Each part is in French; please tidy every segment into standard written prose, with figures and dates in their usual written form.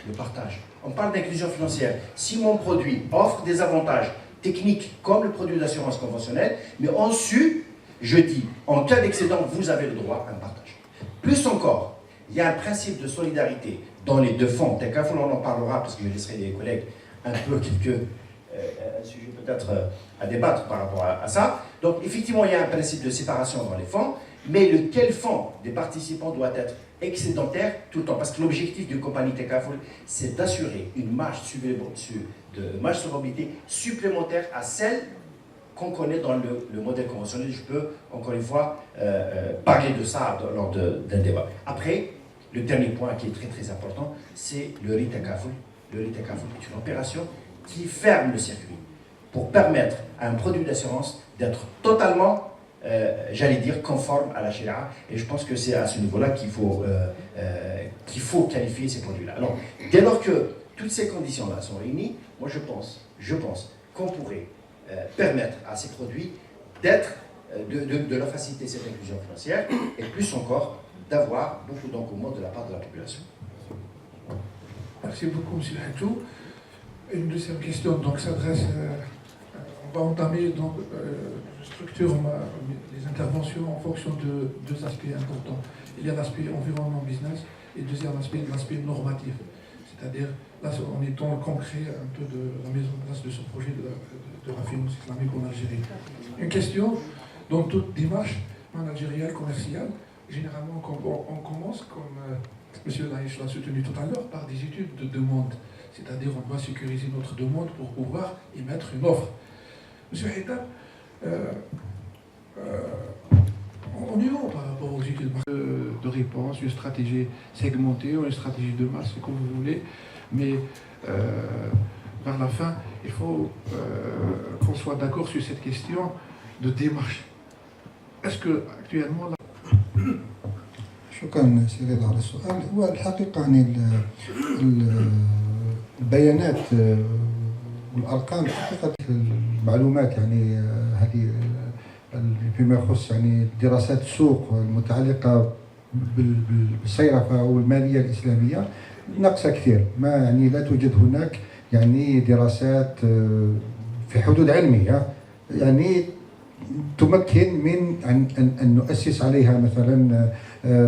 Le partage. On parle d'inclusion financière. Si mon produit offre des avantages techniques comme le produit d'assurance conventionnelle, mais ensuite, je dis, en cas d'excédent, vous avez le droit à un partage. Plus encore, il y a un principe de solidarité dans les deux fonds. Tekaful, on en parlera parce que je laisserai les collègues un peu quelques sujets peut-être à débattre par rapport à ça. Donc effectivement, il y a un principe de séparation dans les fonds, mais lequel fonds des participants doit être excédentaire tout le temps. Parce que l'objectif d'une compagnie Tekaful, c'est d'assurer une marge de solvabilité supplémentaire à celle qu'on connaît dans le modèle conventionnel. Je peux, encore une fois, parler de ça lors d'un débat. Après, le dernier point qui est très très important, c'est le Ritakaful. Le Ritakaful est une opération qui ferme le circuit pour permettre à un produit d'assurance d'être totalement, j'allais dire, conforme à la Sharia. Et je pense que c'est à ce niveau-là qu'il faut qualifier ces produits-là. Alors, dès lors que toutes ces conditions-là sont réunies, moi je pense qu'on pourrait permettre à ces produits d'être, de leur faciliter cette inclusion financière et plus encore d'avoir beaucoup d'engouement de la part de la population. Merci beaucoup, M. Hatou. Une deuxième question donc s'adresse, on va entamer donc structure les interventions en fonction de deux aspects importants. Il y a l'aspect environnement business et deuxième aspect l'aspect normatif, c'est-à-dire là on est dans le concret un peu de la mise en place de ce projet de la finance islamique en Algérie. Une question, dans toute démarche managériale, commerciale, généralement on commence, comme M. Laïch l'a soutenu tout à l'heure, par des études de demande. C'est-à-dire on doit sécuriser notre demande pour pouvoir émettre une offre. M. Haïtam, on est où par rapport aux études de réponse, une stratégie segmentée ou une stratégie de masse, comme vous voulez, mais vers la fin, il faut qu'on soit d'accord sur cette question de démarche. Est-ce que actuellement شكرا سيدي على السؤال. هو الحقيقة يعني البيانات والأرقام حقيقة المعلومات يعني هذه فيما يخص يعني دراسات السوق المتعلقة بالصيرفة والمالية الإسلامية ناقصة كثير. ما يعني لا توجد هناك يعني دراسات في حدود علمية يعني تمكن من أن نؤسس عليها مثلا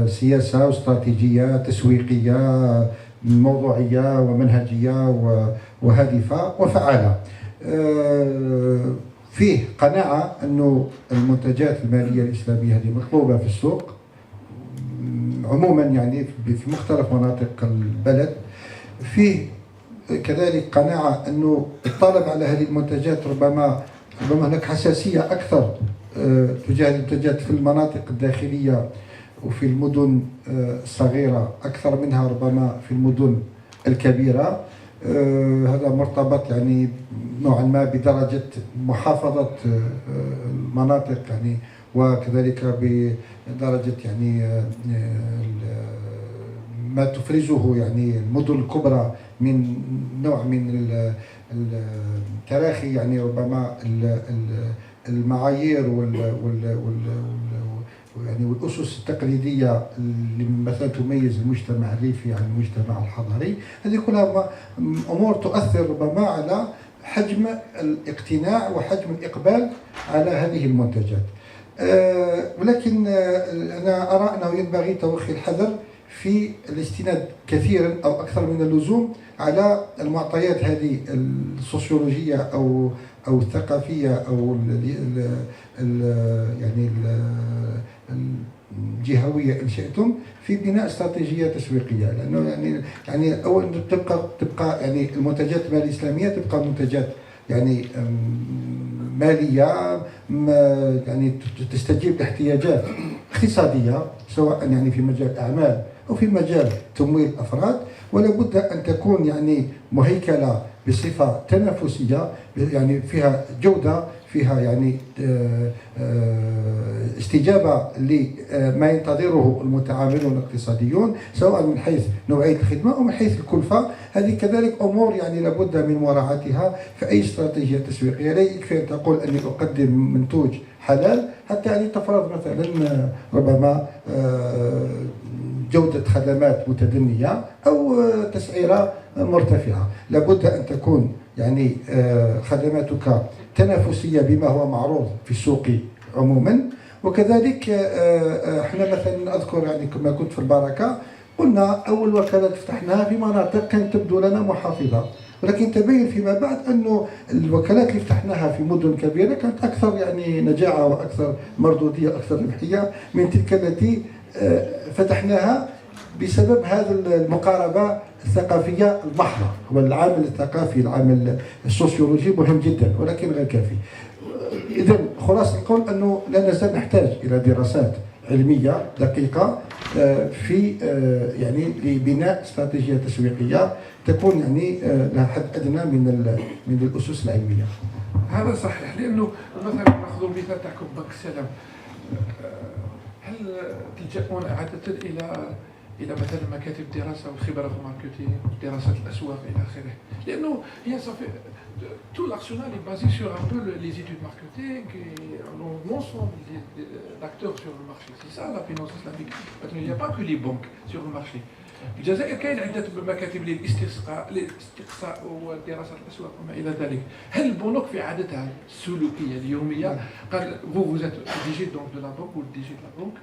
سياسة واستراتيجية تسويقية موضوعية ومنهجية وهادفة وفعالة. فيه قناعة أن المنتجات المالية الإسلامية هذه مطلوبة في السوق عموما يعني في مختلف مناطق البلد. فيه كذلك قناعة أنه الطلب على هذه المنتجات ربما هناك حساسية أكثر تجاه المنتجات في المناطق الداخلية وفي المدن الصغيرة أكثر منها ربما في المدن الكبيرة. هذا مرتبط يعني نوعا ما بدرجة محافظة المناطق يعني وكذلك بدرجة يعني ما تفرزه يعني المدن الكبرى من نوع من التراخي يعني ربما المعايير يعني والأسس التقليدية اللي مثلا تميز المجتمع الريفي عن المجتمع الحضري. هذه كلها أمور تؤثر ربما على حجم الاقتناع وحجم الإقبال على هذه المنتجات. ولكن أنا أرى أنه ينبغي توخي الحذر في الاستناد كثيرا أو أكثر من اللزوم على المعطيات هذه السوسيولوجية أو الثقافية أو يعني الجهوية إن شئتم في بناء استراتيجية تسويقية. لأنه يعني أول تبقى يعني المنتجات المالية الإسلامية تبقى منتجات يعني مالية يعني تستجيب لاحتياجات اقتصادية سواء يعني في مجال الأعمال أو في مجال تمويل الأفراد، ولا بد أن تكون يعني مهيكلة بصفة تنافسية يعني فيها جودة، فيها يعني استجابة لما ينتظره المتعاملون الاقتصاديون سواء من حيث نوعية الخدمة أو من حيث الكلفة. هذه كذلك أمور يعني لابد من مراعاتها في أي استراتيجية تسويقية. لا يكفي أن تقول أني أقدم منتوج حلال حتى يعني تفرض مثلا ربما جودة خدمات متدنية أو تسعيرة مرتفعة. لابد أن تكون يعني خدماتك تنافسية بما هو معروض في السوق عموما. وكذلك احنا مثلا أذكر يعني كما كنت في البركة قلنا أول وكالات فتحناها في مناطق كانت تبدو لنا محافظة، ولكن تبين فيما بعد أنه الوكالات اللي فتحناها في مدن كبيرة كانت أكثر يعني نجاعة وأكثر مردودية وأكثر ربحية من تلك التي فتحناها بسبب هذه المقاربة الثقافية المحضة. هو العامل الثقافي العامل السوسيولوجي مهم جدا ولكن غير كافي. إذا خلاصة القول أنه لا نزال نحتاج إلى دراسات علمية دقيقة في يعني لبناء استراتيجية تسويقية تكون يعني لها حد أدنى من الأسس العلمية. هذا صحيح، لأنه مثلا نأخذ المثال تاعكم بنك السلام، هل تلجؤون عادة إلى مثلا مكاتب دراسة والخبرة في الماركتينغ دراسة الأسواق إلى آخره؟ لأنه هي صافي tout l'arsenal est basé sur un peu les études marketing et l'ensemble d'acteurs sur le marché. C'est ça la finance islamique. Il n'y a pas que les banques sur le marché. في الجزائر كاين عدة مكاتب للاستقصاء ودراسة الأسواق وما إلى ذلك. هل البنوك في عادتها السلوكية اليومية قال vous êtes DG donc de la banque ou le DG de la banque,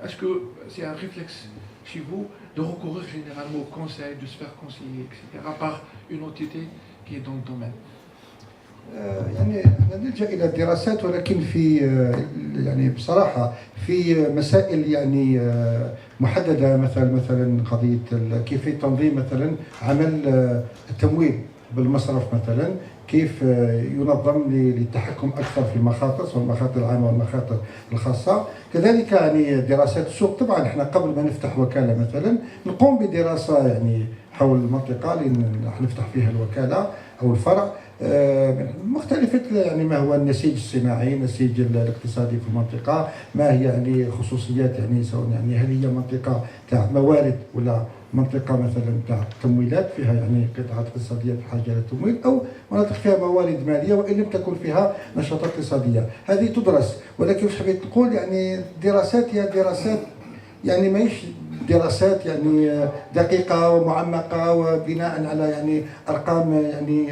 est-ce que c'est un réflexe chez vous de recourir généralement au conseil, de se faire conseiller, etc. par une entité qui est dans le domaine؟ يعني نلجأ إلى الدراسات ولكن في يعني بصراحة في مسائل يعني محددة، مثلا قضية كيفية تنظيم مثلا عمل التمويل بالمصرف مثلا، كيف ينظم للتحكم أكثر في المخاطر سواء المخاطر العامة والمخاطر الخاصة. كذلك يعني دراسات السوق. طبعا احنا قبل ما نفتح وكالة مثلا نقوم بدراسة يعني حول المنطقة اللي نفتح فيها الوكالة أو الفرع مختلفة، يعني ما هو النسيج الصناعي، النسيج الاقتصادي في المنطقة، ما هي يعني خصوصيات يعني سواء يعني هل هي منطقة تاع موارد ولا منطقة مثلا تاع تمويلات فيها يعني قطاعات اقتصادية بحاجة إلى التمويل، أو مناطق فيها موارد مالية وإن لم تكن فيها نشاطات اقتصادية. هذه تدرس، ولكن واش حبيت نقول يعني دراسات هي دراسات يعني ماهيش دراسات يعني دقيقة ومعمقة وبناء على يعني أرقام يعني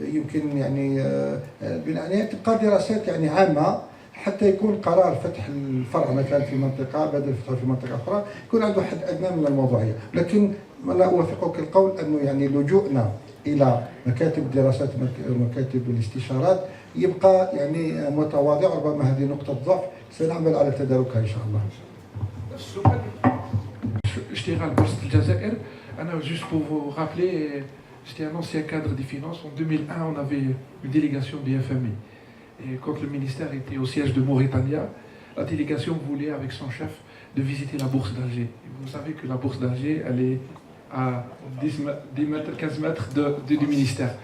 يمكن يعني بناء تبقى دراسات يعني عامة حتى يكون قرار فتح الفرع مثلا في منطقة بدل فتحه في منطقة أخرى يكون عنده حد أدنى من الموضوعية. لكن لا أوافقك القول أنه يعني لجوءنا إلى مكاتب الدراسات ومكاتب الاستشارات يبقى يعني متواضع، ربما هذه نقطة ضعف سنعمل على تداركها إن شاء الله. اشتغال بورصة الجزائر. Juste pour vous rappeler, j'étais un ancien cadre des finances. En 2001, on avait une délégation du FMI. Et quand le ministère était au siège de Mauritania, la délégation voulait, avec son chef, de visiter la bourse d'Alger. Vous savez que la bourse d'Alger, elle est à 15 mètres du ministère.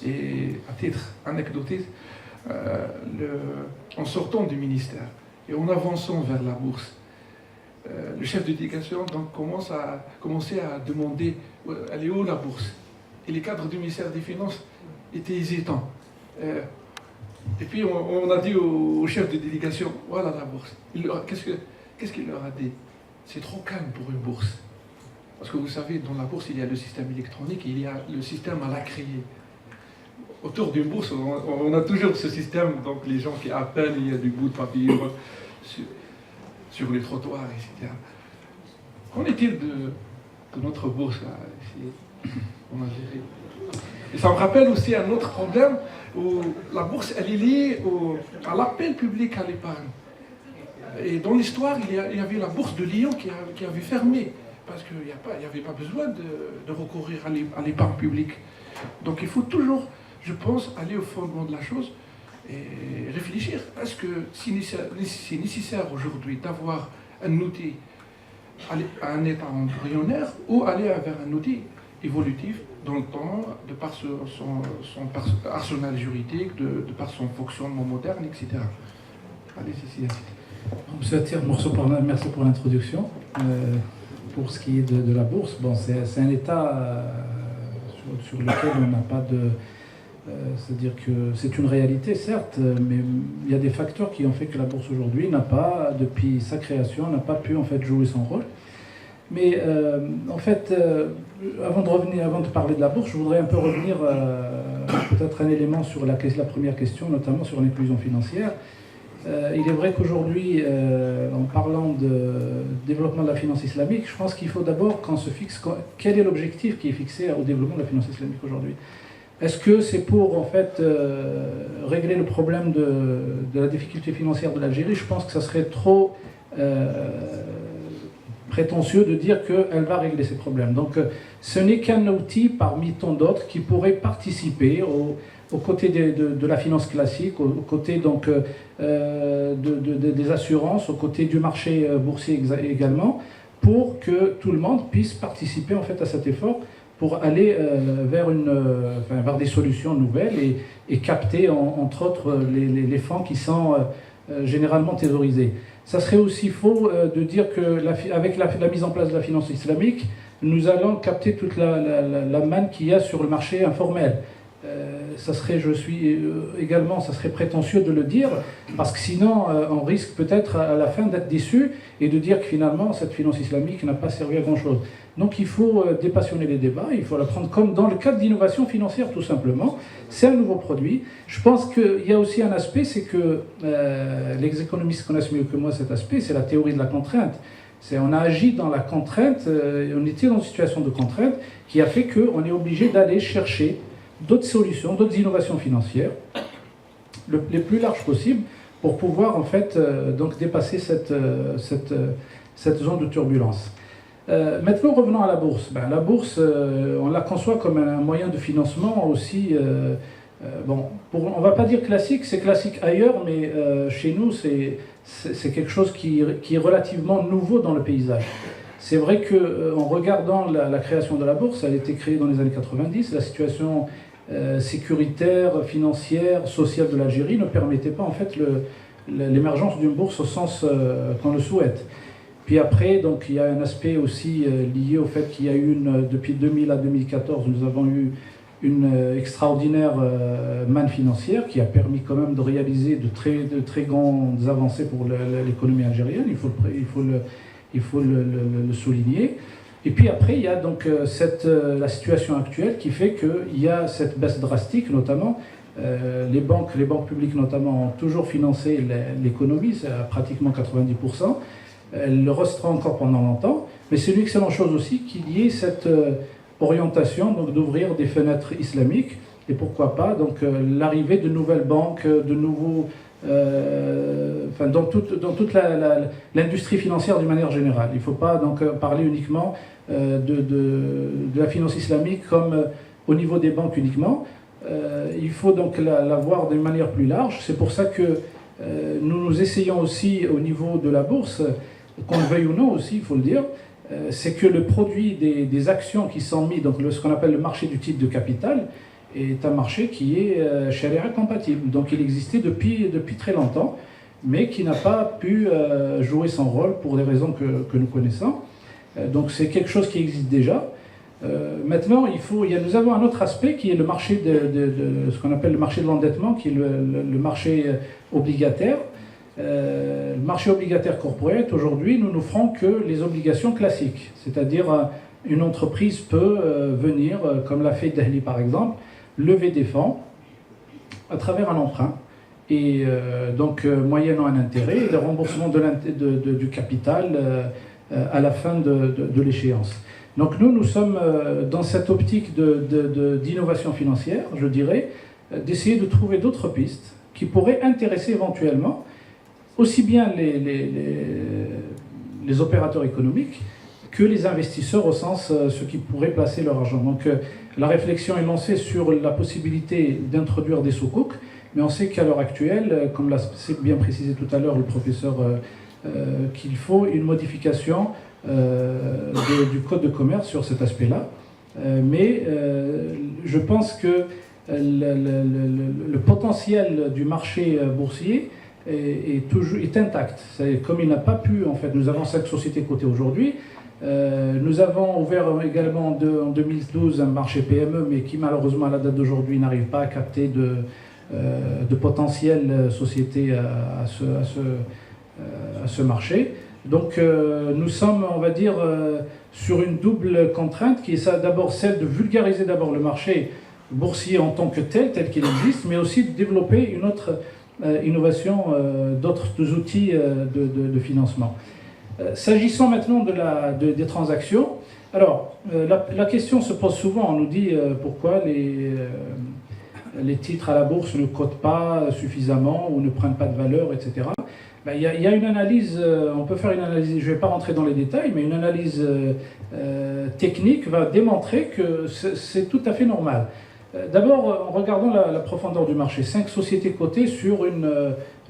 Et à titre anecdotique, en sortant du ministère et en avançant vers la bourse, le chef de délégation donc commençait à demander elle est où la bourse, et les cadres du ministère des Finances étaient hésitants. Et puis on a dit au chef de délégation voilà la bourse. Qu'est-ce qu'il leur a dit? C'est trop calme pour une bourse. Parce que vous savez, dans la bourse, il y a le système électronique et il y a le système à la criée. Autour d'une bourse, on a toujours ce système, donc les gens qui appellent, il y a du bout de papier sur les trottoirs, etc. Qu'en est-il de notre bourse là, ici, en Algérie? Et ça me rappelle aussi un autre problème où la bourse, elle est liée à l'appel public à l'épargne. Et dans l'histoire, il y avait la bourse de Lyon qui avait fermé, parce qu'il n'y avait pas besoin de recourir à l'épargne publique. Donc il faut toujours, je pense, aller au fondement de la chose et réfléchir. Est-ce que c'est nécessaire aujourd'hui d'avoir un outil à un état embryonnaire ou aller vers un outil évolutif dans le temps, de par son arsenal juridique, de par son fonctionnement moderne, etc. Allez-y. Monsieur Attir, merci pour l'introduction. Pour ce qui est de la bourse, bon, c'est un état sur lequel on n'a pas C'est-à-dire que c'est une réalité, certes, mais il y a des facteurs qui ont fait que la bourse aujourd'hui n'a pas, depuis sa création, n'a pas pu en fait jouer son rôle. Mais en fait, avant de parler de la bourse, je voudrais un peu revenir peut-être un élément sur la première question, notamment sur l'inclusion financière. Il est vrai qu'aujourd'hui, en parlant de développement de la finance islamique, je pense qu'il faut d'abord qu'on se fixe quel est l'objectif qui est fixé au développement de la finance islamique aujourd'hui. Est-ce que c'est pour en fait régler le problème de la difficulté financière de l'Algérie? Je pense que ça serait trop prétentieux de dire qu'elle va régler ces problèmes. Donc ce n'est qu'un outil parmi tant d'autres qui pourrait participer aux côtés de la finance classique, aux côtés donc, des assurances, aux côtés du marché boursier également, pour que tout le monde puisse participer en fait à cet effort pour aller vers des solutions nouvelles et capter entre autres les fonds qui sont généralement thésaurisés. Ça serait aussi faux de dire qu'avec la mise en place de la finance islamique, nous allons capter toute la manne qu'il y a sur le marché informel. Ça serait prétentieux de le dire, parce que sinon on risque peut-être à la fin d'être déçu et de dire que finalement cette finance islamique n'a pas servi à grand-chose. Donc il faut dépassionner les débats, il faut la prendre comme dans le cadre d'innovation financière tout simplement. C'est un nouveau produit. Je pense qu'il y a aussi un aspect, c'est que les économistes connaissent mieux que moi cet aspect, c'est la théorie de la contrainte. On a agi dans la contrainte, on était dans une situation de contrainte qui a fait qu'on est obligé d'aller chercher d'autres solutions, d'autres innovations financières, les plus larges possibles, pour pouvoir en fait donc dépasser cette zone de turbulence. Maintenant, revenons à la bourse. La bourse, on la conçoit comme un moyen de financement aussi. On ne va pas dire classique, c'est classique ailleurs, mais chez nous, c'est quelque chose qui est relativement nouveau dans le paysage. C'est vrai qu'en regardant la création de la bourse, elle a été créée dans les années 90, la situation sécuritaire, financière, sociale de l'Algérie ne permettait pas en fait l'émergence d'une bourse au sens qu'on le souhaite. Puis après, donc, il y a un aspect aussi lié au fait qu'il y a eu depuis 2000 à 2014, nous avons eu une extraordinaire manne financière qui a permis quand même de réaliser de très grandes avancées pour l'économie algérienne, il faut le souligner. Et puis après, il y a donc la situation actuelle qui fait qu'il y a cette baisse drastique, notamment les banques publiques notamment ont toujours financé l'économie, c'est à pratiquement 90%. Elle le restera encore pendant longtemps, mais c'est une excellente chose aussi qu'il y ait cette orientation donc d'ouvrir des fenêtres islamiques et pourquoi pas donc l'arrivée de nouvelles banques, de nouveaux, dans toute l'industrie financière d'une manière générale. Il ne faut pas donc parler uniquement de la finance islamique comme au niveau des banques uniquement. Il faut donc la voir d'une manière plus large. C'est pour ça que nous essayons aussi au niveau de la bourse, qu'on le veuille ou non aussi, il faut le dire, c'est que le produit des actions qui sont mis, donc ce qu'on appelle le marché du titre de capital, est un marché qui est charia compatible. Donc il existait depuis très longtemps, mais qui n'a pas pu jouer son rôle pour des raisons que nous connaissons. Donc c'est quelque chose qui existe déjà. Maintenant, nous avons un autre aspect qui est le marché de ce qu'on appelle le marché de l'endettement, qui est le marché obligataire. Le marché obligataire corporate, aujourd'hui, nous n'offrons que les obligations classiques. C'est-à-dire, une entreprise peut venir, comme l'a fait Dahli par exemple, lever des fonds à travers un emprunt. Et donc, moyennant un intérêt et le remboursement du capital à la fin de l'échéance. Donc nous sommes dans cette optique d'innovation financière, je dirais, d'essayer de trouver d'autres pistes qui pourraient intéresser éventuellement aussi bien les opérateurs économiques que les investisseurs au sens ceux qui pourraient placer leur argent. Donc la réflexion est lancée sur la possibilité d'introduire des soukouk, mais on sait qu'à l'heure actuelle, comme l'a bien précisé tout à l'heure le professeur, qu'il faut une modification du code de commerce sur cet aspect-là. Mais je pense que le potentiel du marché boursier est intact. Comme il n'a pas pu, en fait, nous avons 5 sociétés cotées aujourd'hui, Nous avons ouvert également en 2012 un marché PME, mais qui malheureusement à la date d'aujourd'hui n'arrive pas à capter de potentielles sociétés à ce marché. Donc nous sommes, on va dire, sur une double contrainte qui est d'abord celle de vulgariser d'abord le marché boursier en tant que tel qu'il existe, mais aussi de développer une autre innovation d'autres outils de financement. S'agissant maintenant des transactions, alors la question se pose souvent, on nous dit pourquoi les titres à la bourse ne cotent pas suffisamment ou ne prennent pas de valeur, etc. Il y a une analyse, on peut faire une analyse, je ne vais pas rentrer dans les détails, mais une analyse technique va démontrer que c'est tout à fait normal. D'abord, en regardant la profondeur du marché, 5 sociétés cotées sur une...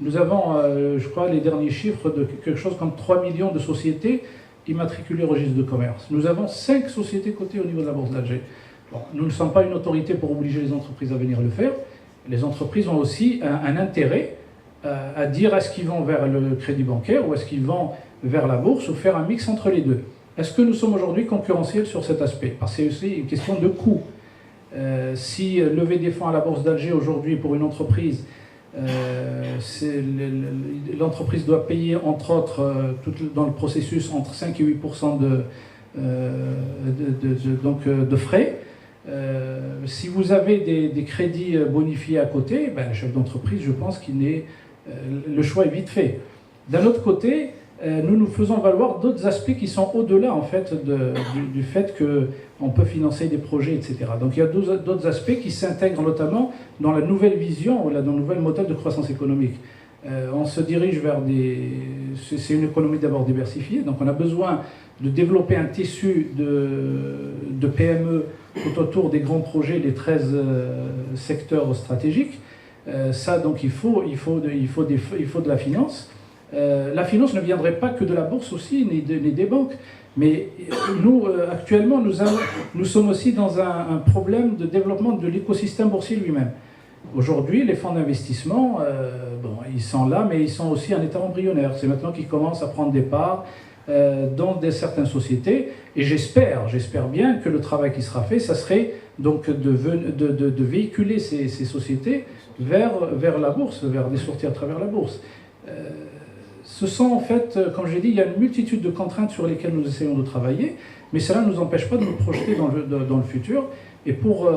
nous avons, je crois, les derniers chiffres de quelque chose comme 3 millions de sociétés immatriculées au registre de commerce. Nous avons 5 sociétés cotées au niveau de la bourse d'Alger. Bon, nous ne sommes pas une autorité pour obliger les entreprises à venir le faire. Les entreprises ont aussi un intérêt à dire est-ce qu'ils vont vers le crédit bancaire ou est-ce qu'ils vont vers la bourse ou faire un mix entre les deux. Est-ce que nous sommes aujourd'hui concurrentiels sur cet aspect? Parce que c'est aussi une question de coût. Si lever des fonds à la bourse d'Alger aujourd'hui pour une entreprise, l'entreprise doit payer entre autres dans le processus entre 5 et 8% de frais. Si vous avez des crédits bonifiés à côté, le chef d'entreprise, je pense le choix est vite fait. D'un autre côté, nous faisons valoir d'autres aspects qui sont au-delà en fait du fait qu'on peut financer des projets, etc. Donc il y a d'autres aspects qui s'intègrent notamment dans la nouvelle vision, dans le nouvel modèle de croissance économique. On se dirige vers c'est une économie d'abord diversifiée, donc on a besoin de développer un tissu de PME tout autour des grands projets, les 13 secteurs stratégiques. Ça, donc, il faut de la finance. La finance ne viendrait pas que de la bourse aussi, ni des banques. Mais nous, actuellement, nous sommes aussi dans un problème de développement de l'écosystème boursier lui-même. Aujourd'hui, les fonds d'investissement, ils sont là, mais ils sont aussi en état embryonnaire. C'est maintenant qu'ils commencent à prendre des parts dans certaines sociétés. Et j'espère bien que le travail qui sera fait, ça serait donc de véhiculer ces sociétés vers la bourse, vers des sorties à travers la bourse. Ce sont en fait, comme j'ai dit, il y a une multitude de contraintes sur lesquelles nous essayons de travailler, mais cela ne nous empêche pas de nous projeter dans le futur. Et pour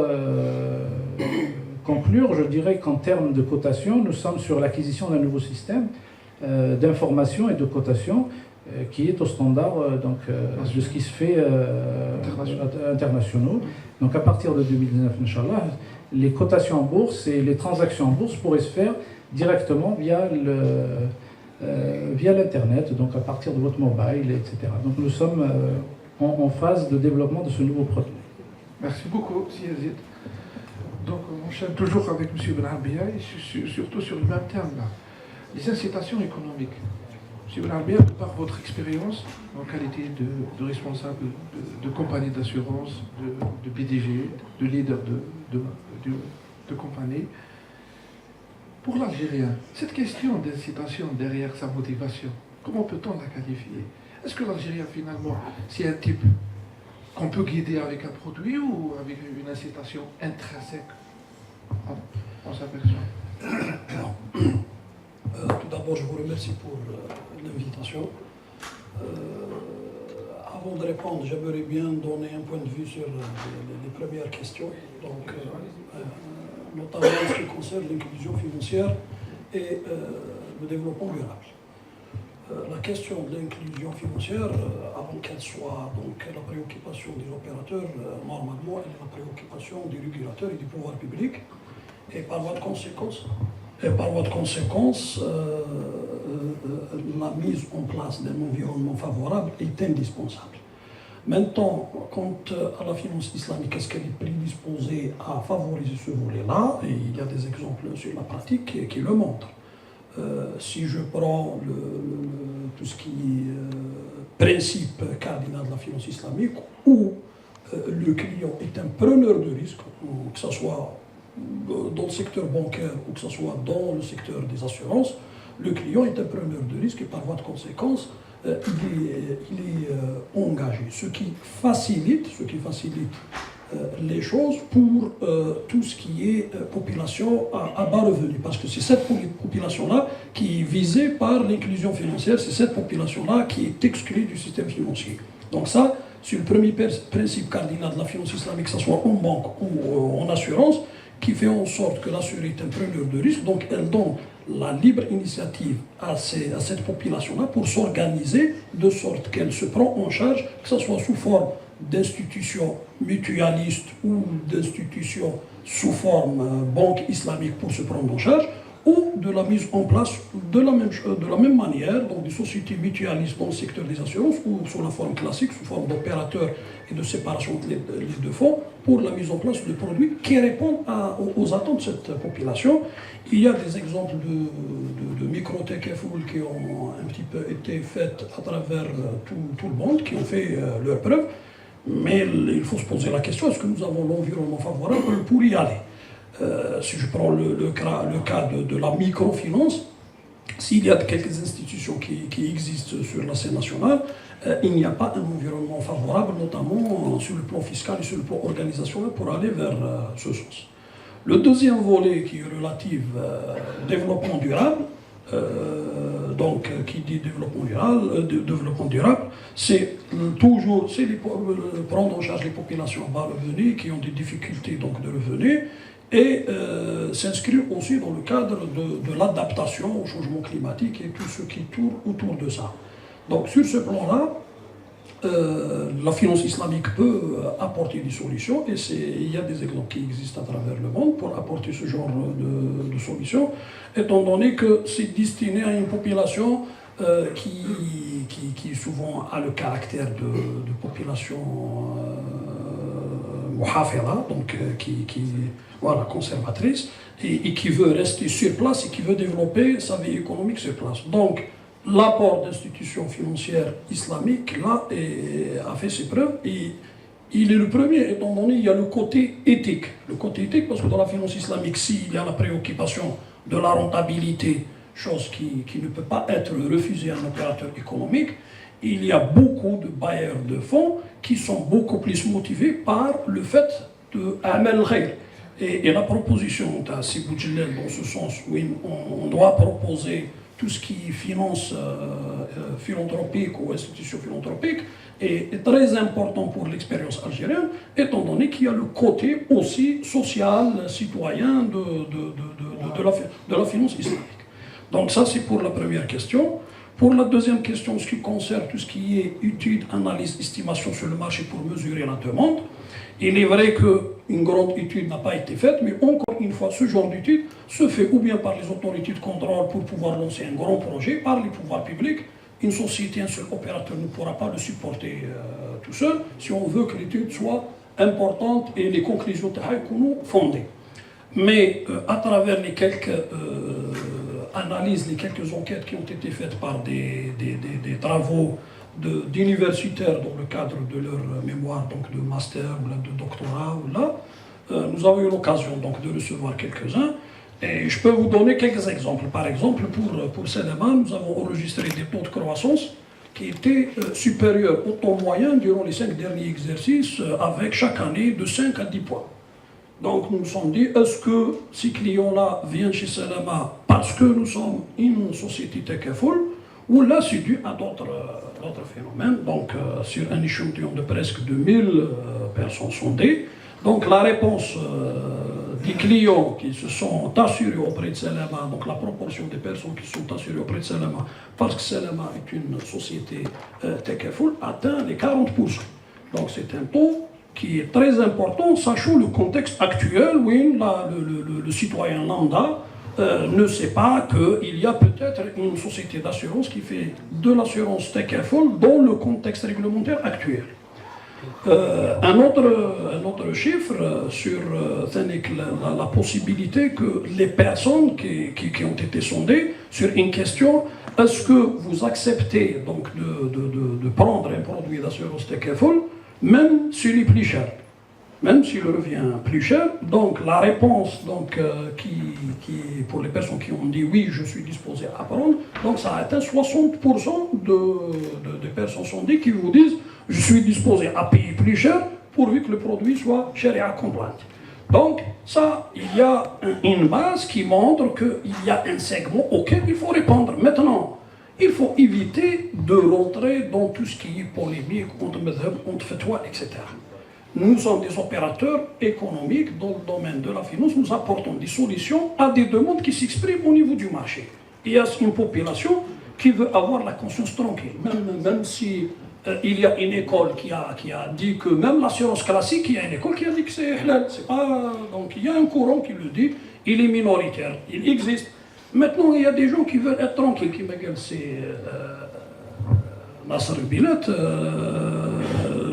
conclure, je dirais qu'en termes de cotation, nous sommes sur l'acquisition d'un nouveau système d'information et de cotation qui est au standard de ce qui se fait internationaux. Donc à partir de 2019, Inch'Allah, les cotations en bourse et les transactions en bourse pourraient se faire directement via l'Internet, donc à partir de votre mobile, etc. Donc nous sommes en phase de développement de ce nouveau produit. Merci beaucoup, Si Yazid. Donc on enchaîne toujours avec M. Benarbia et surtout sur le même terme là, les incitations économiques. M. Benarbia, de par votre expérience en qualité de responsable de compagnie d'assurance, de PDG, de leader de compagnie, pour l'Algérien, cette question d'incitation derrière sa motivation, comment peut-on la qualifier? Est-ce que l'Algérien finalement, c'est un type qu'on peut guider avec un produit ou avec une incitation intrinsèque en sa personne? Tout d'abord, je vous remercie pour l'invitation. Avant de répondre, j'aimerais bien donner un point de vue sur les premières questions, donc, notamment en ce qui concerne l'inclusion financière et le développement durable. La question de l'inclusion financière, avant qu'elle soit donc, la préoccupation des opérateurs, normalement, elle est la préoccupation des régulateurs et du pouvoir public. Et par voie de conséquence, la mise en place d'un environnement favorable est indispensable. Maintenant, quant à la finance islamique, est-ce qu'elle est prédisposée à favoriser ce volet-là? Et il y a des exemples sur la pratique qui le montrent. Si je prends tout ce qui est principe cardinal de la finance islamique, où le client est un preneur de risque, que ce soit dans le secteur bancaire ou que ce soit dans le secteur des assurances, le client est un preneur de risque et par voie de conséquence, il est engagé, ce qui facilite les choses pour tout ce qui est population à bas revenu. Parce que c'est cette population-là qui est visée par l'inclusion financière, c'est cette population-là qui est exclue du système financier. Donc ça, c'est le premier principe cardinal de la finance islamique, que ce soit en banque ou en assurance, qui fait en sorte que l'assuré est un preneur de risque, donc elle donne la libre initiative à cette population-là pour s'organiser de sorte qu'elle se prend en charge, que ce soit sous forme d'institutions mutualistes ou d'institutions sous forme banque islamique pour se prendre en charge, ou de la mise en place de la même manière, donc des sociétés mutualistes dans le secteur des assurances, ou sous la forme classique, sous forme d'opérateurs et de séparation entre les deux fonds, pour la mise en place de produits qui répondent aux attentes de cette population. Il y a des exemples de micro-TKFOL qui ont un petit peu été faits à travers tout le monde, qui ont fait leurs preuves, mais il faut se poser la question, est-ce que nous avons l'environnement favorable pour y aller? Si je prends le cas de la microfinance, s'il y a quelques institutions qui existent sur la scène nationale, il n'y a pas un environnement favorable, notamment sur le plan fiscal et sur le plan organisationnel, pour aller vers ce sens. Le deuxième volet qui est relatif au développement durable, donc qui dit développement durable, c'est toujours prendre en charge les populations à bas revenus qui ont des difficultés donc, de revenus, et s'inscrire aussi dans le cadre de l'adaptation au changement climatique et tout ce qui tourne autour de ça. Donc sur ce plan-là, la finance islamique peut apporter des solutions, et il y a des exemples qui existent à travers le monde pour apporter ce genre de solutions, étant donné que c'est destiné à une population qui souvent a le caractère de population muhafira, donc voilà, conservatrice, et qui veut rester sur place et qui veut développer sa vie économique sur place. Donc, l'apport d'institutions financières islamiques, là, a fait ses preuves, et il est le premier, étant donné qu'il y a le côté éthique. Le côté éthique, parce que dans la finance islamique, s'il y a la préoccupation de la rentabilité, chose qui ne peut pas être refusée à un opérateur économique, il y a beaucoup de bailleurs de fonds qui sont beaucoup plus motivés par le fait de amal ghayr. Et la proposition de Sibou Djellal dans ce sens, où on doit proposer tout ce qui est finance philanthropique ou institution philanthropique, est très important pour l'expérience algérienne, étant donné qu'il y a le côté aussi social, citoyen de la finance islamique. Donc ça, c'est pour la première question. Pour la deuxième question, ce qui concerne tout ce qui est étude, analyse, estimation sur le marché pour mesurer la demande, il est vrai qu'une grande étude n'a pas été faite, mais encore une fois, ce genre d'étude se fait ou bien par les autorités de contrôle pour pouvoir lancer un grand projet, par les pouvoirs publics. Une société, un seul opérateur ne pourra pas le supporter tout seul si on veut que l'étude soit importante et les conclusions fondées. Mais à travers les quelques analyses, les quelques enquêtes qui ont été faites par des travaux d'universitaires dans le cadre de leur mémoire, donc de master ou de doctorat, nous avons eu l'occasion donc de recevoir quelques-uns. Et je peux vous donner quelques exemples. Par exemple, pour Selema, nous avons enregistré des taux de croissance qui étaient supérieurs au taux moyen durant les 5 derniers exercices, avec chaque année de 5 à 10 points. Donc nous nous sommes dit, est-ce que ces clients-là viennent chez Selema parce que nous sommes une société TKFOL, ou là c'est dû à d'autres phénomènes. Donc sur un échantillon de presque 2000 personnes sondées, donc la réponse des clients qui se sont assurés auprès de Selema, donc la proportion des personnes qui sont assurées auprès de Selema, parce que Selema est une société TKFOL, atteint les 40%. Donc c'est un taux qui est très important, sachant le contexte actuel où le citoyen lambda ne sait pas qu'il y a peut-être une société d'assurance qui fait de l'assurance TKFOL dans le contexte réglementaire actuel. Un autre chiffre sur la possibilité que les personnes qui ont été sondées sur une question, est-ce que vous acceptez donc de prendre un produit d'assurance TKFOL même s'il est plus cher? même s'il revient plus cher. Donc la réponse donc, pour les personnes qui ont dit oui, je suis disposé à prendre, donc ça a atteint 60% des personnes sondiques qui vous disent je suis disposé à payer plus cher pourvu que le produit soit Sharia compliant. Donc ça, il y a une base qui montre qu'il y a un segment auquel il faut répondre. Maintenant, il faut éviter de rentrer dans tout ce qui est polémique, entre madhab, entre fatwa, etc. Nous sommes des opérateurs économiques dans le domaine de la finance. Nous apportons des solutions à des demandes qui s'expriment au niveau du marché. Il y a une population qui veut avoir la conscience tranquille. Même si il y a une école qui a dit que même l'assurance classique, il y a une école qui a dit que c'est halal. C'est pas... Donc il y a un courant qui le dit, il est minoritaire, il existe. Maintenant, il y a des gens qui veulent être tranquilles, qui m'égale, c'est Nasser Bilet,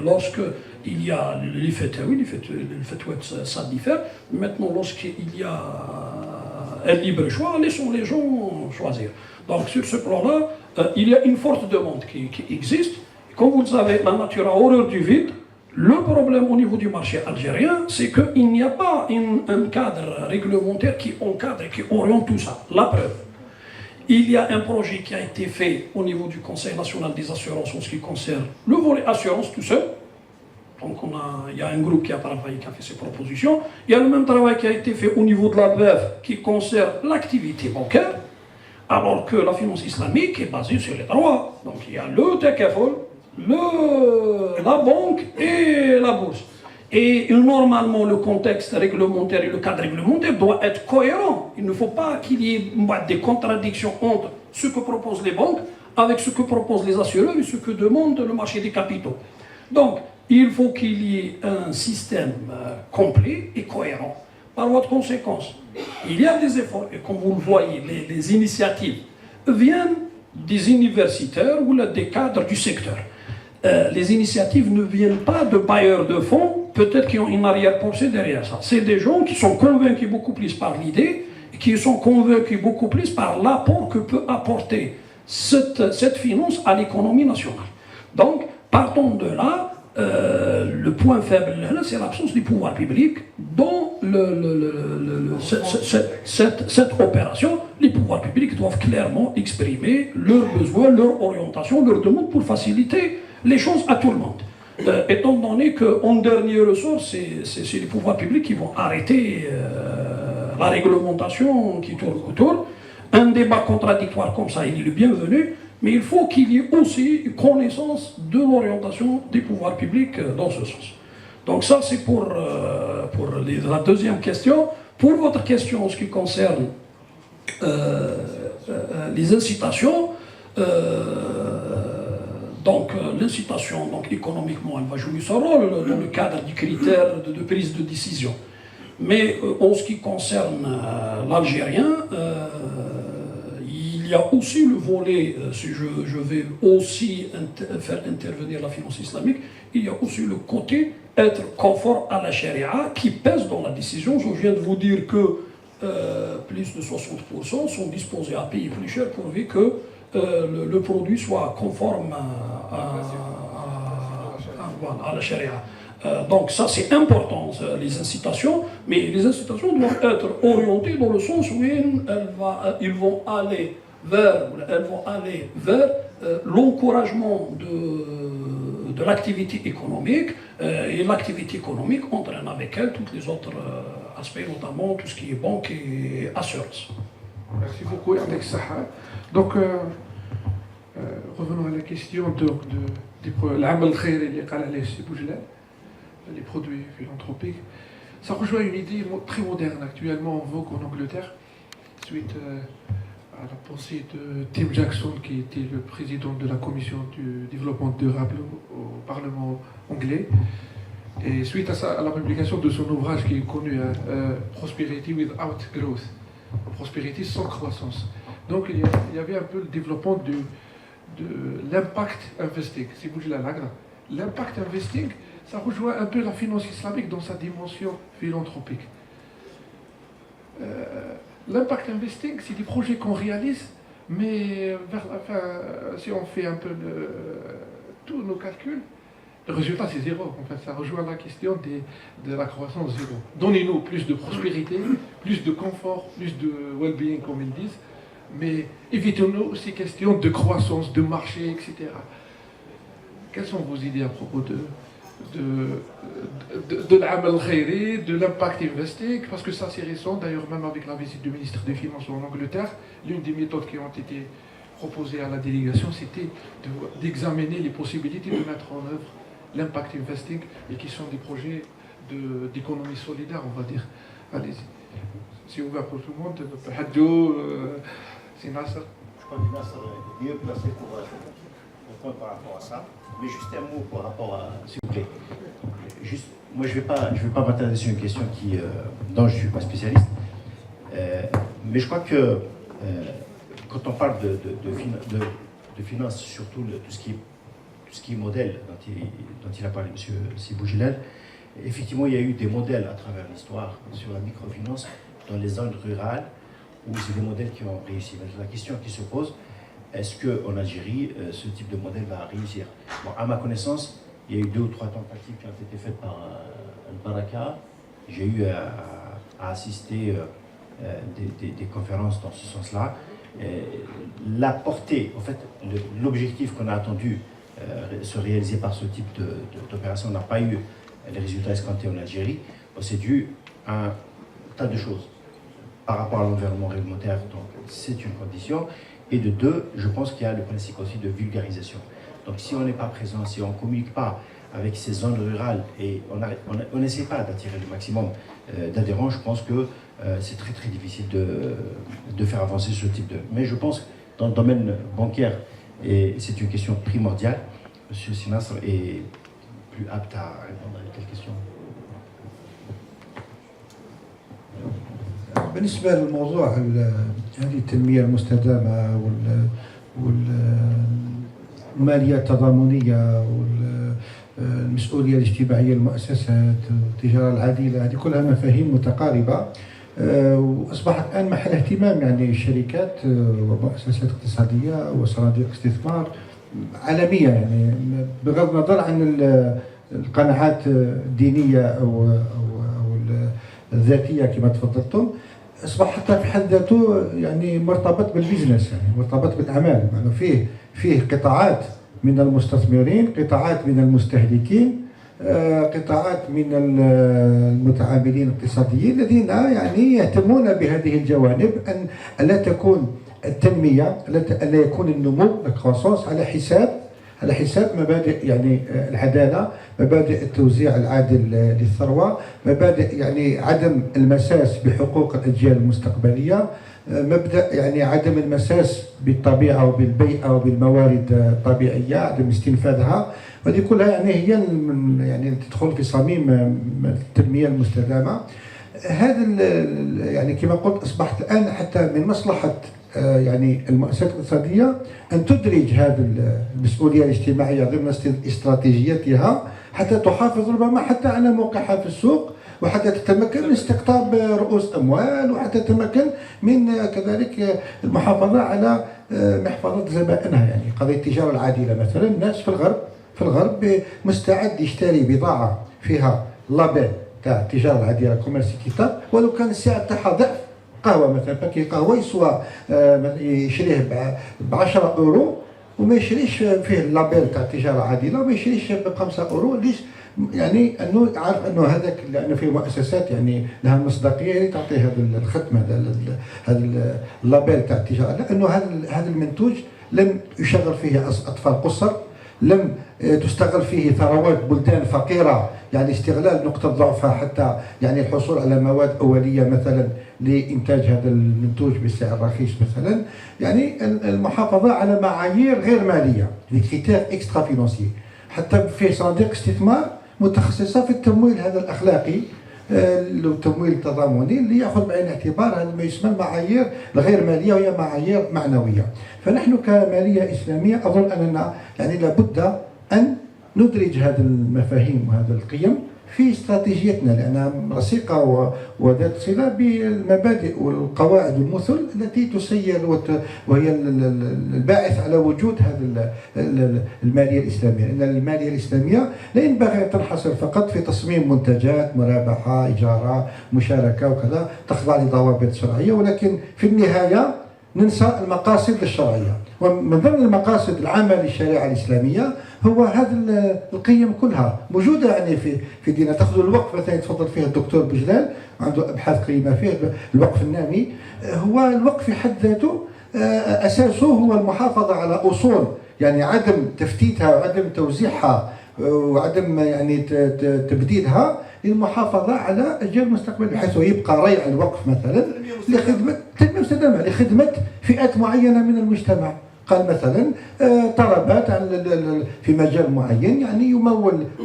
lorsque il y a les fatwas, ça diffère. Maintenant, lorsqu'il y a un libre choix, laissons les gens choisir. Donc, sur ce plan-là, il y a une forte demande qui existe. Comme vous le savez, la nature a horreur du vide. Le problème au niveau du marché algérien, c'est qu'il n'y a pas un cadre réglementaire qui encadre et qui oriente tout ça. La preuve, il y a un projet qui a été fait au niveau du Conseil national des assurances en ce qui concerne le volet assurance tout seul. Donc il y a un groupe qui a travaillé, qui a fait ses propositions. Il y a le même travail qui a été fait au niveau de la BEF qui concerne l'activité bancaire, alors que la finance islamique est basée sur les droits. Donc il y a le takaful, la banque et la bourse. Et normalement, le contexte réglementaire et le cadre réglementaire doit être cohérent. Il ne faut pas qu'il y ait des contradictions entre ce que proposent les banques avec ce que proposent les assureurs et ce que demande le marché des capitaux. Donc, il faut qu'il y ait un système complet et cohérent. Par voie de conséquence, il y a des efforts, et comme vous le voyez, les initiatives viennent des universitaires ou des cadres du secteur. Les initiatives ne viennent pas de bailleurs de fonds, peut-être qui ont une arrière-pensée derrière ça. C'est des gens qui sont convaincus beaucoup plus par l'idée, et qui sont convaincus beaucoup plus par l'apport que peut apporter cette finance à l'économie nationale. Donc, partons de là, le point faible, c'est l'absence du pouvoir public dans cette opération. Les pouvoirs publics doivent clairement exprimer leurs besoins, leurs orientations, leurs demandes pour faciliter les choses à tout le monde. Étant donné qu'en dernier ressort, c'est les pouvoirs publics qui vont arrêter la réglementation qui tourne autour. Un débat contradictoire comme ça, il est le bienvenu, mais il faut qu'il y ait aussi une connaissance de l'orientation des pouvoirs publics dans ce sens. Donc ça, c'est pour la deuxième question. Pour votre question en ce qui concerne les incitations, donc l'incitation, donc économiquement, elle va jouer son rôle dans le cadre du critère de prise de décision. Mais en ce qui concerne l'Algérien, il y a aussi le volet, si je vais aussi faire intervenir la finance islamique, il y a aussi le côté être conforme à la charia qui pèse dans la décision. Je viens de vous dire que plus de 60% sont disposés à payer plus cher pourvu que le produit soit conforme à la charia. Donc ça c'est important, les incitations, mais les incitations doivent être orientées dans le sens où ils vont aller vers l'encouragement de l'activité économique, et l'activité économique entraîne avec elle tous les autres aspects, notamment tout ce qui est banque et assurance. Merci beaucoup, Yannick Sahar. Donc, revenons à la question l'Amal Khairi اللي قال عليه سي بوجلال, les produits philanthropiques. Ça rejoint une idée très moderne actuellement en vogue en Angleterre, suite à la pensée de Tim Jackson, qui était le président de la commission du développement durable au Parlement anglais. Et suite à la publication de son ouvrage qui est connu, Prosperity Without Growth, prospérité sans croissance. Donc il y avait un peu le développement de l'impact investing, si vous voulez l'impact investing, ça rejoint un peu la finance islamique dans sa dimension philanthropique. L'impact investing, c'est des projets qu'on réalise, mais vers la fin, si on fait un peu tous nos calculs, le résultat c'est zéro. En fait, ça rejoint la question de la croissance zéro. Donnez-nous plus de prospérité, plus de confort, plus de well-being comme ils disent, mais évitons-nous aussi questions de croissance, de marché, etc. Quelles sont vos idées à propos de l'amal khairi, de l'impact investing? Parce que ça c'est récent, d'ailleurs même avec la visite du ministre des Finances en Angleterre, l'une des méthodes qui ont été proposées à la délégation, c'était d'examiner les possibilités de mettre en œuvre l'impact investing, et qui sont des projets d'économie solidaire, on va dire. Allez-y. C'est ouvert pour tout le monde. Hadjo, c'est Nasser. Je crois que Nasser est mieux placé pour répondre par rapport à ça. Mais juste un mot par rapport à, s'il vous plaît. Juste, moi, je vais pas m'attarder sur une question dont je ne suis pas spécialiste. Mais je crois que quand on parle de finances, surtout tout ce qui est modèle dont il a parlé M. Sibou Jilal, effectivement, il y a eu des modèles à travers l'histoire sur la microfinance dans les zones rurales où c'est des modèles qui ont réussi. Mais la question qui se pose, est-ce qu'en Algérie, ce type de modèle va réussir? Bon, à ma connaissance, il y a eu 2 ou 3 tentatives qui ont été faites par Al-Baraka. J'ai eu à assister des conférences dans ce sens-là. La portée, en fait, l'objectif qu'on a attendu se réaliser par ce type d'opération n'a pas eu les résultats escomptés en Algérie. C'est dû à un tas de choses par rapport à l'environnement réglementaire, donc c'est une condition. Et de 2, je pense qu'il y a le principe aussi de vulgarisation. Donc si on n'est pas présent, si on ne communique pas avec ces zones rurales et on n'essaie pas d'attirer le maximum d'adhérents, je pense que c'est très très difficile de faire avancer ce type de... Mais je pense que dans le domaine bancaire, et c'est une question primordiale, M. Sinasr est plus apte à répondre à quelle question. بالنسبة للموضوع هذه التنمية المستدامة والمالية التضامنية والمسؤولية الاجتماعية للمؤسسات والتجارة العادلة، هذه كلها مفاهيم متقاربة وأصبحت الآن محل اهتمام يعني الشركات ومؤسسات اقتصادية وصناديق استثمار عالمية، يعني بغض النظر عن القناعات الدينية أو الذاتية كما تفضلتم، أصبح حتى في حد ذاته يعني مرتبط بالبزنس، يعني مرتبط بالأعمال، يعني فيه قطاعات من المستثمرين، قطاعات من المستهلكين، قطاعات من المتعاملين الاقتصاديين الذين يعني يهتمون بهذه الجوانب، أن لا تكون التنمية، ألا يكون النمو الكروسونس على حساب مبادئ يعني العدالة، مبادئ التوزيع العادل للثروة، مبادئ يعني عدم المساس بحقوق الأجيال المستقبلية، مبدأ يعني عدم المساس بالطبيعة وبالبيئة وبالموارد الطبيعية، عدم استنفاذها، وهذه كلها يعني هي يعني تدخل في صميم التنمية المستدامة. هذا يعني كما قلت أصبحت الآن حتى من مصلحة يعني المؤسسات الاقتصادية أن تدرج هذه المسؤولية الاجتماعية ضمن استراتيجيتها حتى تحافظ ربما حتى على موقعها في السوق، وحتى تتمكن من استقطاب رؤوس أموال، وحتى تتمكن من كذلك المحافظة على محفظة زبائنها. يعني قضية التجارة العادلة مثلا، الناس في الغرب مستعد يشتري بضاعة فيها لابيل تاع التجارة العادلة كوميرسي كتاب، ولو كان السعر تاعها ضعف. قهوة مثلا، باكي قهوة يسوى يشريه ب10 أورو وما يشريش فيه اللابيل تاع التجارة العادلة، وما يشريش ب5 أورو. ليش؟ يعني انه عارف انه هذاك، لانه في مؤسسات يعني لها مصداقيه اللي تعطي هذا الختم، هذا اللابيل تاع التجاره، لانه هذا المنتوج لم يشغل فيه اطفال قصر، لم تستغل فيه ثروات بلدان فقيره، يعني استغلال نقطه ضعفها حتى يعني الحصول على مواد اوليه مثلا لانتاج هذا المنتوج بسعر رخيص مثلا. يعني المحافظه على معايير غير ماليه، كريتير اكسترا فينانسيي، حتى في صناديق استثمار متخصصه في التمويل هذا الاخلاقي، التمويل التضامني اللي ياخذ بعين الاعتبار هذا ما يسمى المعايير الغير ماليه، وهي معايير معنويه. فنحن كماليه اسلاميه اظن اننا يعني لابد ان ندرج هذه المفاهيم وهذا القيم في استراتيجيتنا لأنها رصيقة وذات صلة بالمبادئ والقواعد والمثل التي تسير وهي الباعث على وجود هذه المالية الإسلامية. لأن المالية الإسلامية لا ينبغي أن تنحصر فقط في تصميم منتجات، مرابحة، إجارة، مشاركة وكذا تخضع لضوابط شرعية، ولكن في النهاية ننسى المقاصد الشرعية. ومن ضمن المقاصد العامة للشريعة الإسلامية هو هذه القيم كلها موجودة يعني في ديننا. تأخذ الوقف مثلا يتفضل فيه الدكتور بجلال، عنده أبحاث قيمة فيه الوقف النامي. هو الوقف في حد ذاته أساسه هو المحافظة على أصول، يعني عدم تفتيتها وعدم توزيعها وعدم يعني تبديدها، للمحافظة على أجيال المستقبل، بحيث يبقى ريع الوقف مثلا لخدمة تنمية مستدامة لخدمة فئات معينة من المجتمع. قال مثلا طلبات في مجال معين يعني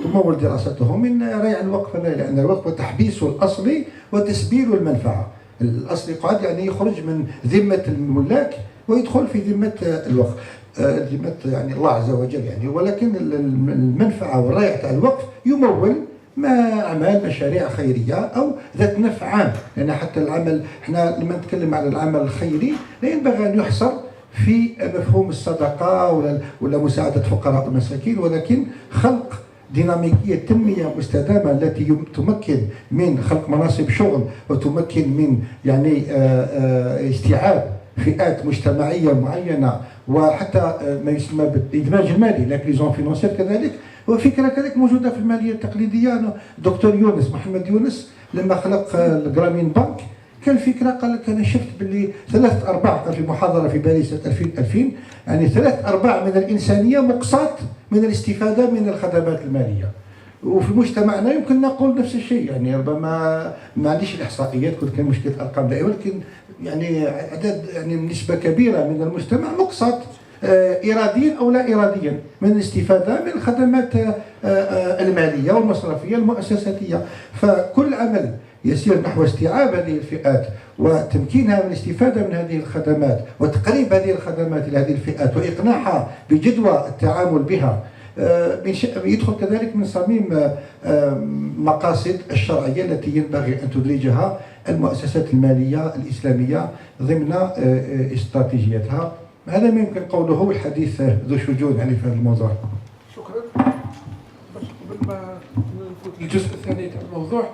تمول دراستهم من ريع الوقف، لأن الوقف تحبيسه الأصلي وتسبيل المنفعة. الأصل قاعد يعني يخرج من ذمة الملاك ويدخل في ذمة الوقف، ذمة يعني الله عز وجل يعني. ولكن المنفعة والريع تاع الوقف يمول ما أعمال مشاريع خيرية أو ذات نفع عام. لأن حتى العمل، احنا لما نتكلم على العمل الخيري لا ينبغي أن يحصر في مفهوم الصدقة ولا مساعدة فقراء المساكين، ولكن خلق ديناميكية تنمية مستدامة التي تمكن من خلق مناصب شغل وتمكن من يعني استيعاب فئات مجتمعية معينة، وحتى ما يسمى بالإدماج المالي لاكليزون فينانسيير كذلك. وفكرة كذلك موجودة في المالية التقليدية. دكتور يونس محمد يونس لما خلق الجرامين بانك كان فكرة، قال لك أنا شفت باللي 3/4 قال في محاضرة في باريس سنة 2000 يعني 3/4 من الإنسانية مقصاة من الاستفادة من الخدمات المالية. وفي مجتمعنا يمكن نقول نفس الشيء، يعني ربما ما عنديش الإحصائيات، كنت كان مشكلة أرقام دائما، ولكن يعني عدد يعني نسبة كبيرة من المجتمع مقصاة إراديا أو لا إراديا من الاستفادة من الخدمات المالية والمصرفية المؤسساتية. فكل عمل يسير نحو استيعاب هذه الفئات وتمكينها من الاستفادة من هذه الخدمات وتقريب هذه الخدمات إلى هذه الفئات وإقناعها بجدوى التعامل بها، يدخل كذلك من صميم مقاصد الشرعية التي ينبغي أن تدرجها المؤسسات المالية الإسلامية ضمن استراتيجيتها. هذا ما يمكن قوله الحديث ذو شجون يعني في هذا الموضوع. شكرا. قبل ما نفوت للجزء الثاني تاع الموضوع،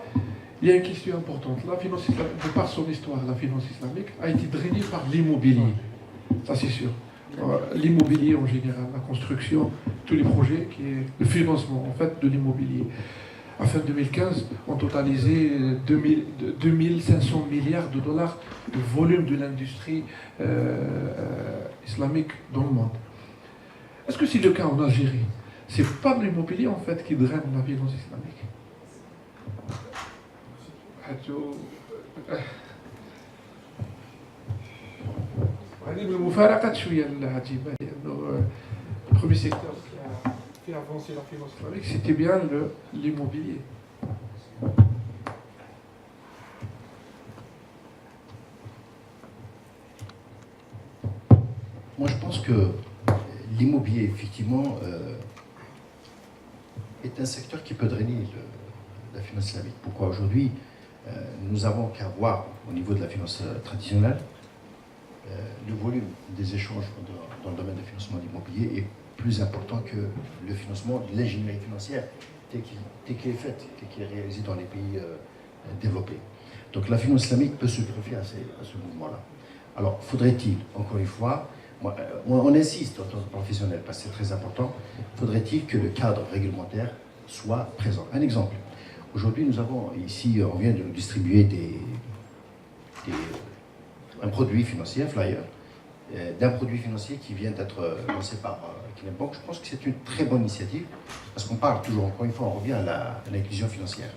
il y a une question importante. La finance islamique, de par son histoire, la finance islamique a été drainée par l'immobilier. Ça c'est sûr. L'immobilier en général, la construction, tous les projets, qui est le financement en fait de l'immobilier. À fin 2015, on totalisait 2500 milliards de dollars de volume de l'industrie islamique dans le monde. Est-ce que c'est le cas en Algérie? C'est pas l'immobilier en fait qui draine la finance islamique. هذه من المفارقات شويه العجيبه، لانه البرومي سيكتور qui a avancé la finance islamique, c'était bien l'immobilier. Moi, je pense que l'immobilier, effectivement, est un secteur qui peut drainer la finance islamique. Pourquoi aujourd'hui nous avons qu'à voir au niveau de la finance traditionnelle, le volume des échanges dans le domaine du financement de l'immobilier est plus important que le financement de l'ingénierie financière tel qu'il est fait, tel qu'il est réalisé dans les pays développés. Donc la finance islamique peut se greffer à ce mouvement-là. Alors faudrait-il, encore une fois, on insiste en tant que professionnel parce que c'est très important, faudrait-il que le cadre réglementaire soit présent. Un exemple. Aujourd'hui, nous avons ici, on vient de nous distribuer un produit financier, un flyer, d'un produit financier qui vient d'être lancé par Knep Bank. Je pense que c'est une très bonne initiative, parce qu'on parle toujours, encore une fois, on revient à l'inclusion financière.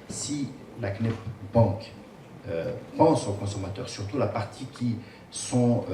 Si la Knep Bank pense aux consommateurs, surtout la partie qui sont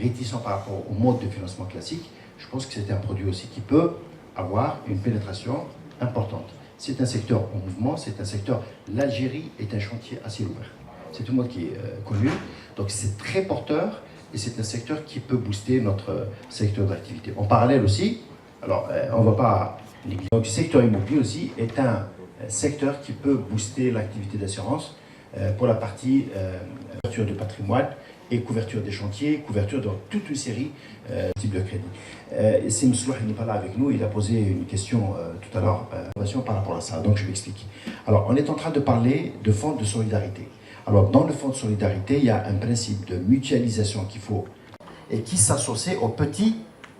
réticents par rapport au mode de financement classique, je pense que c'est un produit aussi qui peut avoir une pénétration importante. C'est un secteur en mouvement, c'est un secteur... L'Algérie est un chantier assez ouvert. C'est tout le monde qui est connu. Donc c'est très porteur et c'est un secteur qui peut booster notre secteur d'activité. En parallèle aussi, alors on ne va pas négliger, donc le secteur immobilier aussi est un secteur qui peut booster l'activité d'assurance pour la partie couverture de patrimoine et couverture des chantiers, couverture de toute une série de types de crédits. Sim Slouh n'est pas là avec nous, il a posé une question tout à l'heure par rapport à ça, donc je m'explique. Alors, on est en train de parler de fonds de solidarité. Alors, dans le fonds de solidarité, il y a un principe de mutualisation qu'il faut et qui s'associe aux petits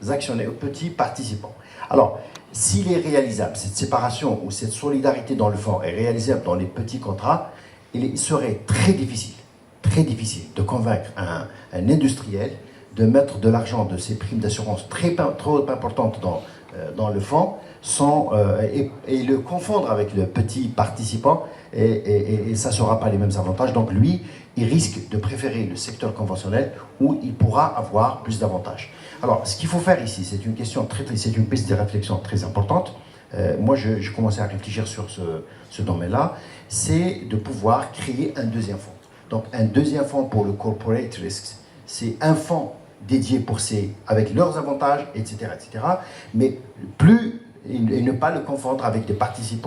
actionnaires, aux petits participants. Alors, s'il est réalisable, cette séparation ou cette solidarité dans le fonds est réalisable dans les petits contrats, il serait très difficile de convaincre un industriel de mettre de l'argent de ses primes d'assurance trop importantes dans le fonds et le confondre avec le petit participant et ça ne sera pas les mêmes avantages. Donc lui, il risque de préférer le secteur conventionnel où il pourra avoir plus d'avantages. Alors, ce qu'il faut faire ici, c'est une piste de réflexion très importante. Moi, je commençais à réfléchir sur ce domaine-là, c'est de pouvoir créer un deuxième fonds. Donc, un deuxième fonds pour le corporate risks, c'est un fonds dédié pour avec leurs avantages, etc., mais et ne pas le confondre avec des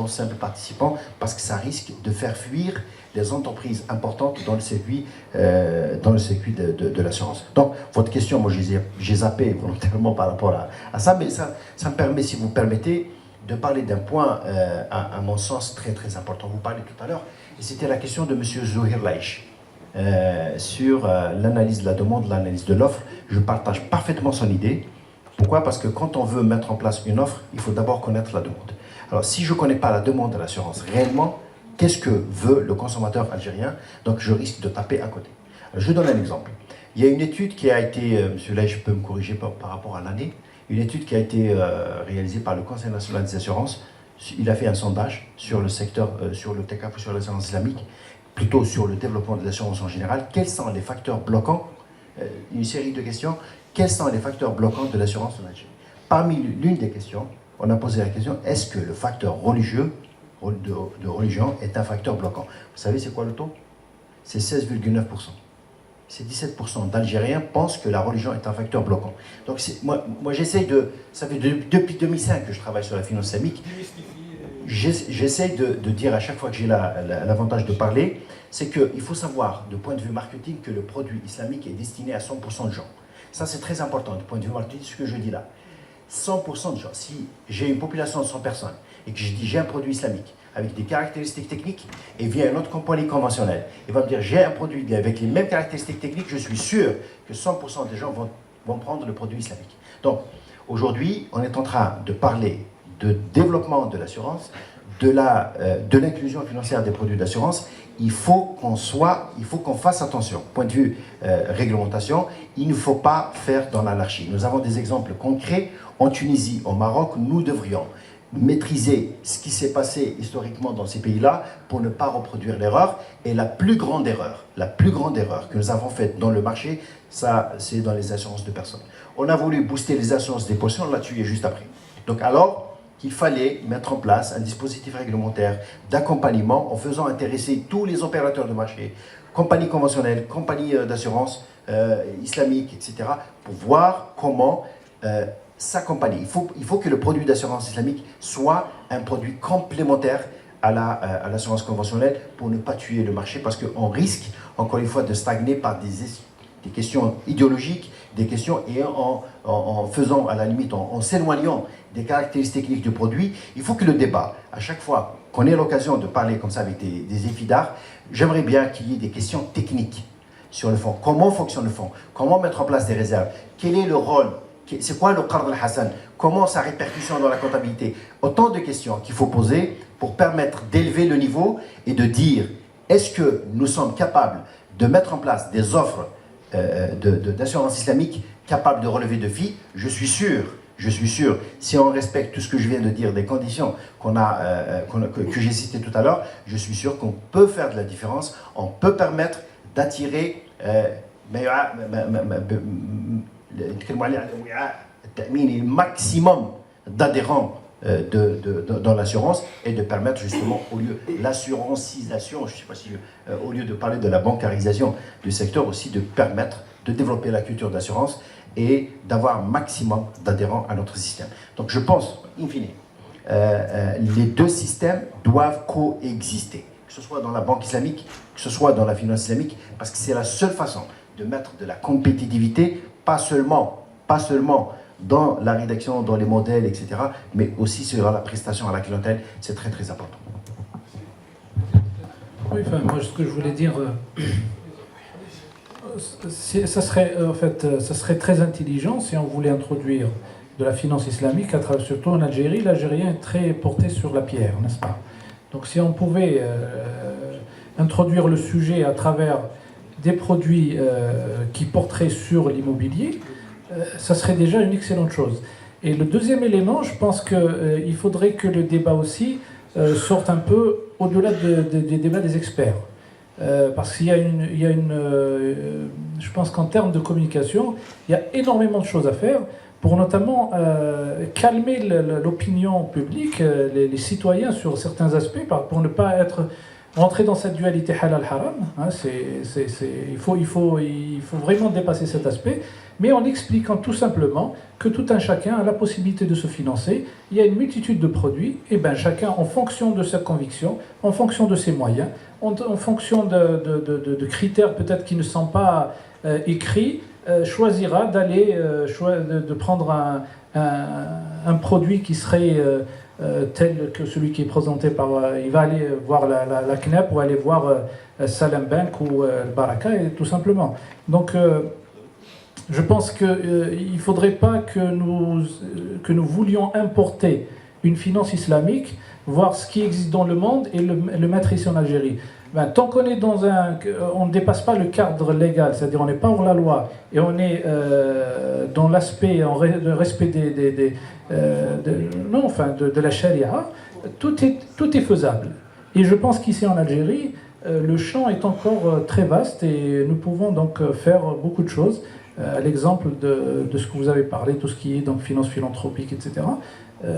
simples participants, parce que ça risque de faire fuir les entreprises importantes dans le circuit de l'assurance. Donc, votre question, moi, j'ai zappé volontairement par rapport à ça, mais ça me permet, si vous permettez, de parler d'un point, à mon sens, très, très important. Vous parlez tout à l'heure, et c'était la question de M. Zouhir Laïch. Sur l'analyse de la demande, l'analyse de l'offre. Je partage parfaitement son idée. Pourquoi? Parce que quand on veut mettre en place une offre, il faut d'abord connaître la demande. Alors, si je ne connais pas la demande de l'assurance réellement, qu'est-ce que veut le consommateur algérien? Donc, je risque de taper à côté. Alors, je donne un exemple. Il y a une étude qui a été, monsieur Laïch, je peux me corriger par rapport à l'année, une étude qui a été réalisée par le Conseil national des assurances. Il a fait un sondage sur le secteur, sur le TECAF ou sur l'assurance islamique, plutôt sur le développement de l'assurance en général. Quels sont les facteurs bloquants? Une série de questions. Quels sont les facteurs bloquants de l'assurance en Algérie? Parmi l'une des questions, on a posé la question, est-ce que le facteur religieux, de religion, est un facteur bloquant? Vous savez c'est quoi le taux? C'est 16,9%. C'est 17% d'Algériens pensent que la religion est un facteur bloquant. Donc moi j'essaye ça fait depuis 2005 que je travaille sur la finance islamique. J'essaie de dire à chaque fois que j'ai l'avantage de parler, c'est qu'il faut savoir, de point de vue marketing, que le produit islamique est destiné à 100% de gens. Ça, c'est très important, du point de vue marketing, ce que je dis là. 100% de gens. Si j'ai une population de 100 personnes et que je dis j'ai un produit islamique avec des caractéristiques techniques, et vient une autre compagnie conventionnelle et va me dire j'ai un produit avec les mêmes caractéristiques techniques, je suis sûr que 100% des gens vont prendre le produit islamique. Donc, aujourd'hui, on est en train de parler de développement de l'assurance, de l'inclusion financière des produits d'assurance. Il faut qu'on fasse attention. Point de vue réglementation, il ne faut pas faire dans l'anarchie. Nous avons des exemples concrets. En Tunisie, au Maroc, nous devrions maîtriser ce qui s'est passé historiquement dans ces pays-là pour ne pas reproduire l'erreur. Et la plus grande erreur que nous avons faite dans le marché, ça, c'est dans les assurances de personnes. On a voulu booster les assurances des possessions, on l'a tué juste après. Donc alors, qu'il fallait mettre en place un dispositif réglementaire d'accompagnement en faisant intéresser tous les opérateurs de marché, compagnies conventionnelles, compagnies d'assurance islamiques, etc., pour voir comment s'accompagner. Il faut que le produit d'assurance islamique soit un produit complémentaire à l'assurance conventionnelle pour ne pas tuer le marché, parce qu'on risque, encore une fois, de stagner par des questions idéologiques, des questions, et en faisant, à la limite, en s'éloignant des caractéristiques techniques du produit. Il faut que le débat, à chaque fois qu'on ait l'occasion de parler comme ça avec des éfidards, j'aimerais bien qu'il y ait des questions techniques sur le fonds. Comment fonctionne le fonds? Comment mettre en place des réserves? Quel est le rôle? C'est quoi le Qard al-Hassan? Comment sa répercussion dans la comptabilité? Autant de questions qu'il faut poser pour permettre d'élever le niveau et de dire, est-ce que nous sommes capables de mettre en place des offres d'assurance islamique capables de relever de défis? Je suis sûr, si on respecte tout ce que je viens de dire, des conditions que j'ai citées tout à l'heure, je suis sûr qu'on peut faire de la différence, on peut permettre d'attirer le maximum d'adhérents dans l'assurance, et de permettre justement, au lieu l'assurancisation, je ne sais pas si au lieu de parler de la bancarisation du secteur, aussi de permettre de développer la culture d'assurance et d'avoir un maximum d'adhérents à notre système. Donc je pense, in fine, les deux systèmes doivent coexister, que ce soit dans la banque islamique, que ce soit dans la finance islamique, parce que c'est la seule façon de mettre de la compétitivité, pas seulement dans la rédaction, dans les modèles, etc., mais aussi sur la prestation à la clientèle. C'est très très important. Oui, enfin, moi, ce que je voulais dire, ça serait très intelligent si on voulait introduire de la finance islamique, surtout en Algérie. L'Algérien est très porté sur la pierre, n'est-ce pas? Donc si on pouvait introduire le sujet à travers des produits qui porteraient sur l'immobilier, ça serait déjà une excellente chose. Et le deuxième élément, je pense qu'il faudrait que le débat aussi sorte un peu au-delà des débats des experts. Parce qu'il y a je pense qu'en termes de communication, il y a énormément de choses à faire pour notamment calmer l'opinion publique, les citoyens sur certains aspects, pour ne pas rentrer dans cette dualité halal-haram. Hein, il faut vraiment dépasser cet aspect, mais en expliquant tout simplement que tout un chacun a la possibilité de se financer. Il y a une multitude de produits, et bien chacun, en fonction de sa conviction, en fonction de ses moyens, en fonction de critères peut-être qui ne sont pas écrits, choisira de prendre un produit qui serait tel que celui qui est présenté par... il va aller voir la CNEP ou aller voir Salam Bank ou le Baraka, et tout simplement. Donc, je pense qu'il ne faudrait pas que nous voulions importer une finance islamique, voir ce qui existe dans le monde et le mettre ici en Algérie. Ben, tant qu'on est on ne dépasse pas le cadre légal, c'est-à-dire on n'est pas hors la loi et on est dans l'aspect, le respect de la charia, tout est faisable. Et je pense qu'ici en Algérie, le champ est encore très vaste et nous pouvons donc faire beaucoup de choses. À l'exemple de ce que vous avez parlé, tout ce qui est donc finance philanthropique, etc.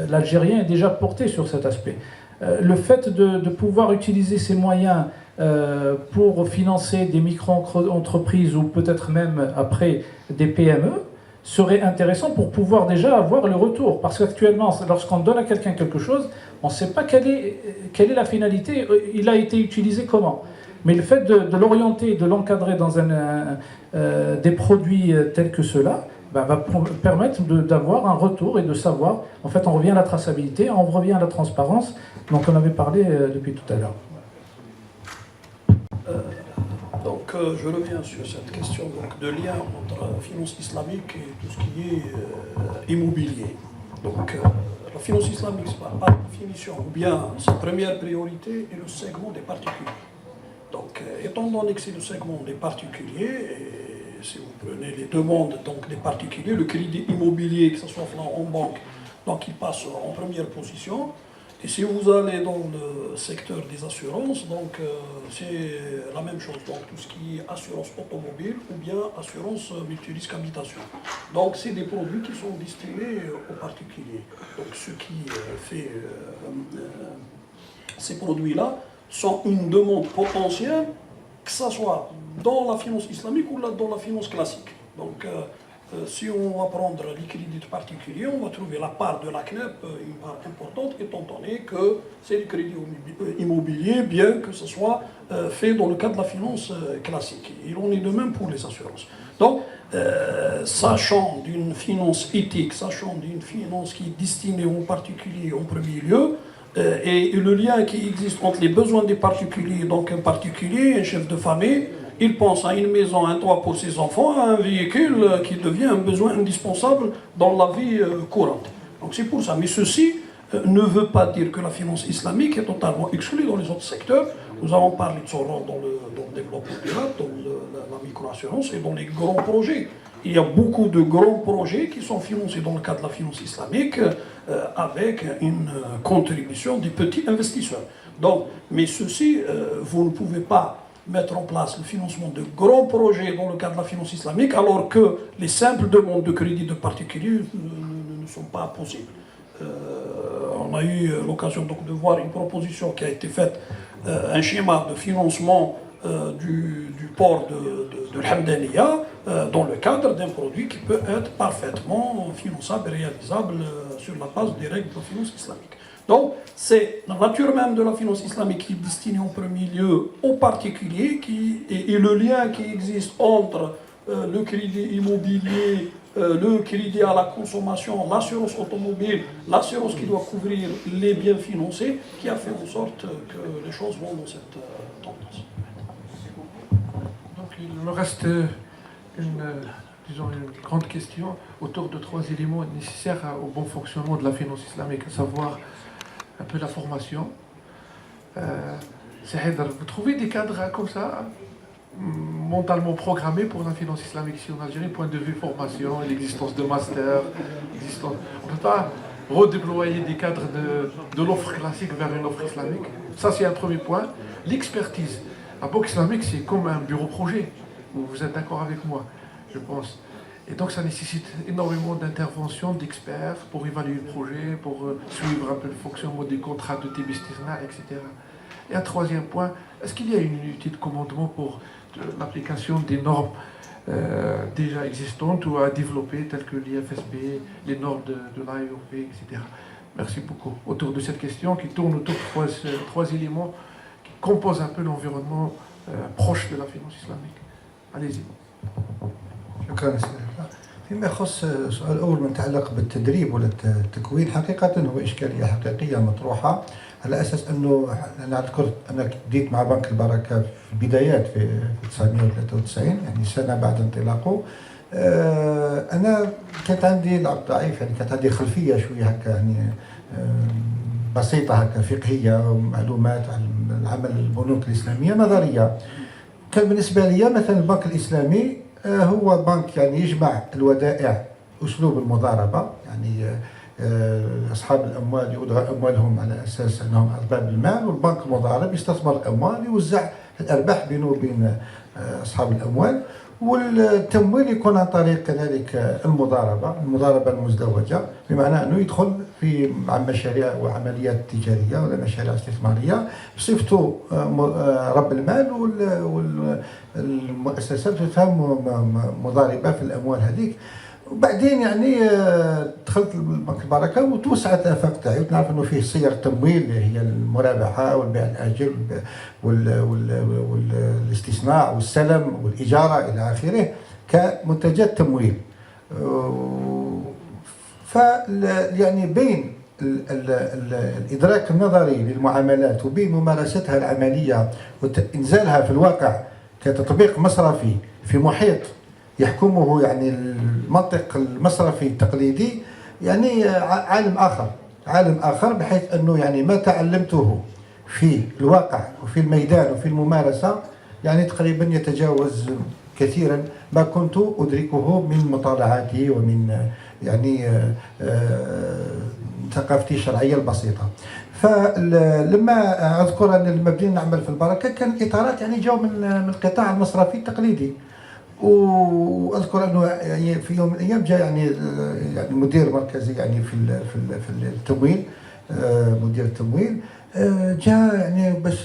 L'Algérien est déjà porté sur cet aspect. Le fait de pouvoir utiliser ces moyens pour financer des micro-entreprises ou peut-être même après des PME serait intéressant pour pouvoir déjà avoir le retour. Parce qu'actuellement, lorsqu'on donne à quelqu'un quelque chose, on ne sait pas quelle est la finalité, il a été utilisé comment. Mais le fait de l'orienter, de l'encadrer dans des produits tels que ceux-là, va permettre d'avoir un retour et de savoir. En fait, on revient à la traçabilité, on revient à la transparence, dont on avait parlé depuis tout à l'heure. Je reviens sur cette question de lien entre finance islamique et tout ce qui est immobilier. Donc, la finance islamique, par définition, ou bien sa première priorité est le segment des particuliers. Donc, étant donné que c'est le segment des particuliers, et si vous prenez les demandes donc, des particuliers, le crédit immobilier, que ce soit en banque, donc il passe en première position. Et si vous allez dans le secteur des assurances, donc c'est la même chose. Donc tout ce qui est assurance automobile ou bien assurance multirisque habitation. Donc c'est des produits qui sont destinés aux particuliers. Donc ce qui fait ces produits-là sont une demande potentielle, que ce soit dans la finance islamique ou dans la finance classique. Donc si on va prendre les crédits particuliers, on va trouver la part de la CNEP, une part importante, étant donné que c'est du crédit immobilier, bien que ce soit fait dans le cadre de la finance classique. Il en est de même pour les assurances. Donc, sachant d'une finance éthique, sachant d'une finance qui est destinée aux particuliers en premier lieu, et le lien qui existe entre les besoins des particuliers, donc un particulier, un chef de famille, il pense à une maison, un toit pour ses enfants, à un véhicule qui devient un besoin indispensable dans la vie courante. Donc c'est pour ça. Mais ceci ne veut pas dire que la finance islamique est totalement exclue dans les autres secteurs. Nous avons parlé de son rôle dans le développement durable, dans la microassurance et dans les grands projets. Il y a beaucoup de grands projets qui sont financés dans le cadre de la finance islamique avec une contribution des petits investisseurs. Donc, mais ceci, vous ne pouvez pas mettre en place le financement de grands projets dans le cadre de la finance islamique, alors que les simples demandes de crédit de particuliers ne sont pas possibles. On a eu l'occasion donc de voir une proposition qui a été faite, un schéma de financement du port de l'Hamdaniya dans le cadre d'un produit qui peut être parfaitement finançable et réalisable sur la base des règles de la finance islamique. Donc, c'est la nature même de la finance islamique qui est destinée en premier lieu aux particuliers et le lien qui existe entre le crédit immobilier, le crédit à la consommation, l'assurance automobile, l'assurance qui doit couvrir les biens financiers, qui a fait en sorte que les choses vont dans cette tendance. Donc il me reste disons une grande question autour de 3 éléments nécessaires au bon fonctionnement de la finance islamique, à savoir un peu la formation. Vous trouvez des cadres comme ça, mentalement programmés pour la finance islamique ici en Algérie, point de vue formation, l'existence de master, on ne peut pas redéployer des cadres de l'offre classique vers une offre islamique. Ça, c'est un premier point. L'expertise. La banque islamique, c'est comme un bureau-projet. Vous êtes d'accord avec moi, je pense. Et donc, ça nécessite énormément d'interventions d'experts pour évaluer le projet, pour suivre un peu le fonctionnement des contrats de Tibistisna, etc. Et un troisième point, est-ce qu'il y a une unité de commandement pour l'application des normes déjà existantes ou à développer, telles que l'IFSB, les normes de l'AEOP, etc. Merci beaucoup. Autour de cette question qui tourne autour de 3 éléments qui composent un peu l'environnement proche de la finance islamique. Allez-y. شكرا سيدي. فيما يخص السؤال الأول من يتعلق بالتدريب ولا التكوين، حقيقة هو إشكالية حقيقية مطروحة على أساس أنه أنا أذكر أنا بديت مع بنك البركة في البدايات في 1993 يعني سنة بعد انطلاقه. أنا كانت عندي لعب ضعيف، يعني كانت عندي خلفية شوية هكا يعني بسيطة هكا فقهية ومعلومات عن العمل البنوك الإسلامية نظرية. كان بالنسبة لي مثلا البنك الإسلامي هو بنك يعني يجمع الودائع، أسلوب المضاربة، يعني أصحاب الأموال يودعوا أموالهم على أساس أنهم أرباب المال، والبنك المضارب يستثمر الأموال يوزع الأرباح بينه وبين أصحاب الأموال، والتمويل يكون عن طريق كذلك المضاربة المزدوجة، بمعنى أنه يدخل مع مشاريع وعمليات تجارية ولا مشاريع استثمارية بصفته رب المال، والمؤسسات تفهم مضاربة في الأموال هذيك. وبعدين يعني دخلت البنك البركة وتوسعت الآفاق تاعي، ونعرف أنه فيه صيغ تمويل اللي هي المرابحة والبيع الآجل والاستثناء والسلم والإجارة إلى آخره كمنتجات تمويل. يعني بين الإدراك النظري للمعاملات وبين ممارستها العملية وإنزالها في الواقع كتطبيق مصرفي في محيط يحكمه يعني المنطق المصرفي التقليدي، يعني عالم آخر بحيث أنه يعني ما تعلمته في الواقع وفي الميدان وفي الممارسة يعني تقريبا يتجاوز كثيرا ما كنت أدركه من مطالعاتي ومن يعني ثقافتي الشرعية البسيطة. فلما أذكر أن لما بدينا نعمل في البركة كان إطارات يعني جاوا من القطاع المصرفي التقليدي، واذكر انه يعني في يوم من الايام جاء يعني مدير مركزي يعني في التمويل، مدير التمويل جاء يعني بس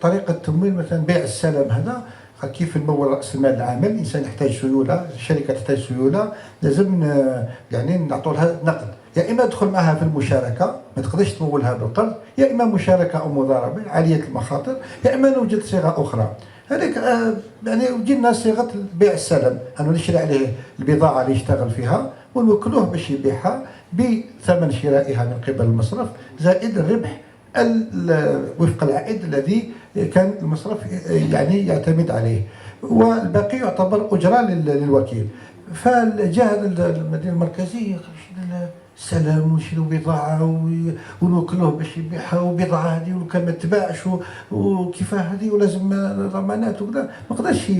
طريقه التمويل مثلا بيع السلم هذا كيف نمول راس المال العامل، الانسان يحتاج سيوله، الشركه تحتاج سيوله، لازم يعني نعطوا لها نقد، يا اما تدخل معها في المشاركه ما تقدرش تمولها بالقرض، يا اما مشاركه او مضاربه عاليه المخاطر، يا اما نوجد صيغه اخرى. هذيك يعني جينا صيغه بيع السلم، انه نشري عليه البضاعه اللي يشتغل فيها ونوكلوه باش يبيعها بثمن شرائها من قبل المصرف زائد الربح وفق العائد الذي كان المصرف يعني يعتمد عليه، والباقي يعتبر اجره للوكيل. فجاء المدير المركزي السلام ونشريو بضاعه ونوكلوه باش يبيعها، وبضاعه هذه وكان ما تباعش وكيفاه هذه ولازم ضمانات وكذا، ما قدرش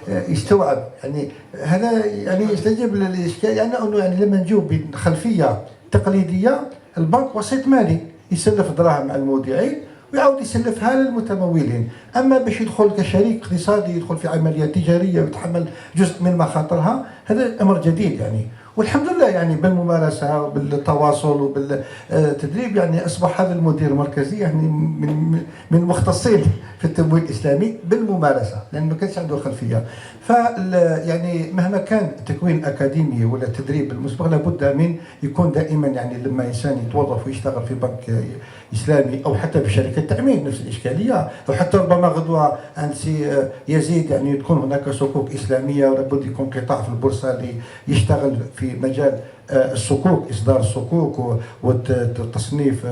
يستوعب. يعني هذا يعني يستجيب للاشكال، يعني انه يعني لما نجيو بخلفيه تقليديه البنك وسيط مالي يسلف دراهم على المودعين ويعاود يسلفها للمتمولين، اما باش يدخل كشريك اقتصادي يدخل في عمليه تجاريه ويتحمل جزء من مخاطرها هذا امر جديد يعني. والحمد لله يعني بالممارسه وبالتواصل وبالتدريب يعني اصبح هذا المدير المركزي يعني من المختصين في التمويل الاسلامي بالممارسه، لانه ما كانش عنده خلفيه. ف يعني مهما كان تكوين اكاديمي ولا تدريب المسبق لابد من يكون دائما يعني لما انسان يتوظف ويشتغل في بنك اسلامي او حتى في شركه تامين نفس الاشكاليه، او حتى ربما غدوه عند سي يزيد يعني تكون هناك صكوك اسلاميه ولابد يكون قطاع في البورصه اللي يشتغل في مجال الصكوك، اصدار الصكوك وتصنيف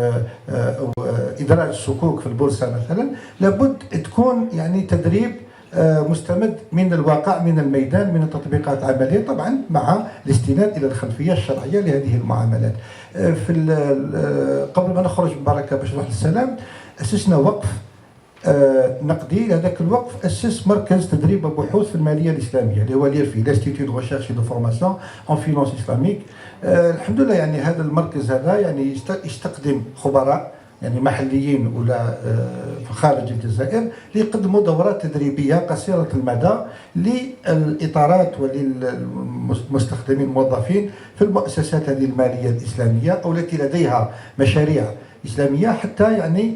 او ادراج الصكوك في البورصه مثلا. لابد تكون يعني تدريب مستمد من الواقع، من الميدان، من التطبيقات العمليه، طبعا مع الاستناد الى الخلفيه الشرعيه لهذه المعاملات. في قبل ما نخرج من بركه باش نروح للسلام اسسنا وقف نقدي. هذاك الوقف اسس مركز تدريب وبحوث في الماليه الاسلاميه اللي هو ليرفي لانستيتيو دو ريشيرش دو فورماسيون اون فينانس اسلاميك. الحمد لله يعني هذا المركز هذا يعني يستخدم خبراء يعني محليين ولا في خارج الجزائر ليقدموا دورات تدريبيه قصيره المدى للاطارات وللمستخدمين الموظفين في المؤسسات هذه الماليه الاسلاميه او التي لديها مشاريع اسلاميه، حتى يعني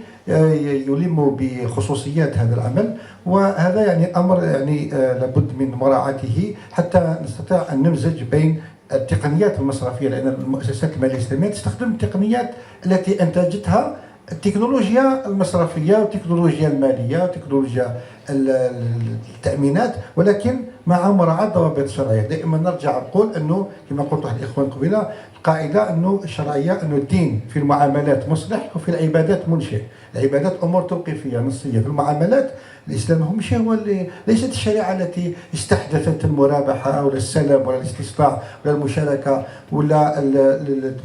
يلموا بخصوصيات هذا العمل. وهذا يعني امر يعني لابد من مراعاته حتى نستطيع ان نمزج بين التقنيات المصرفيه، لان المؤسسات الماليه الاسلاميه تستخدم التقنيات التي انتجتها التكنولوجيا المصرفيه والتكنولوجيا الماليه وتكنولوجيا التامينات، ولكن مع مراعاه ضوابط الشرعيه. دائما نرجع نقول انه كما قلت واحد الاخوان قبيله القاعده انه الشرعيه انه الدين في المعاملات مصلح وفي العبادات منشئ. العبادات امور توقيفيه نصيه، في المعاملات الاسلام هو مش هو اللي ليست الشريعه التي استحدثت المرابحه ولا السلم ولا الاستصلاح ولا المشاركه ولا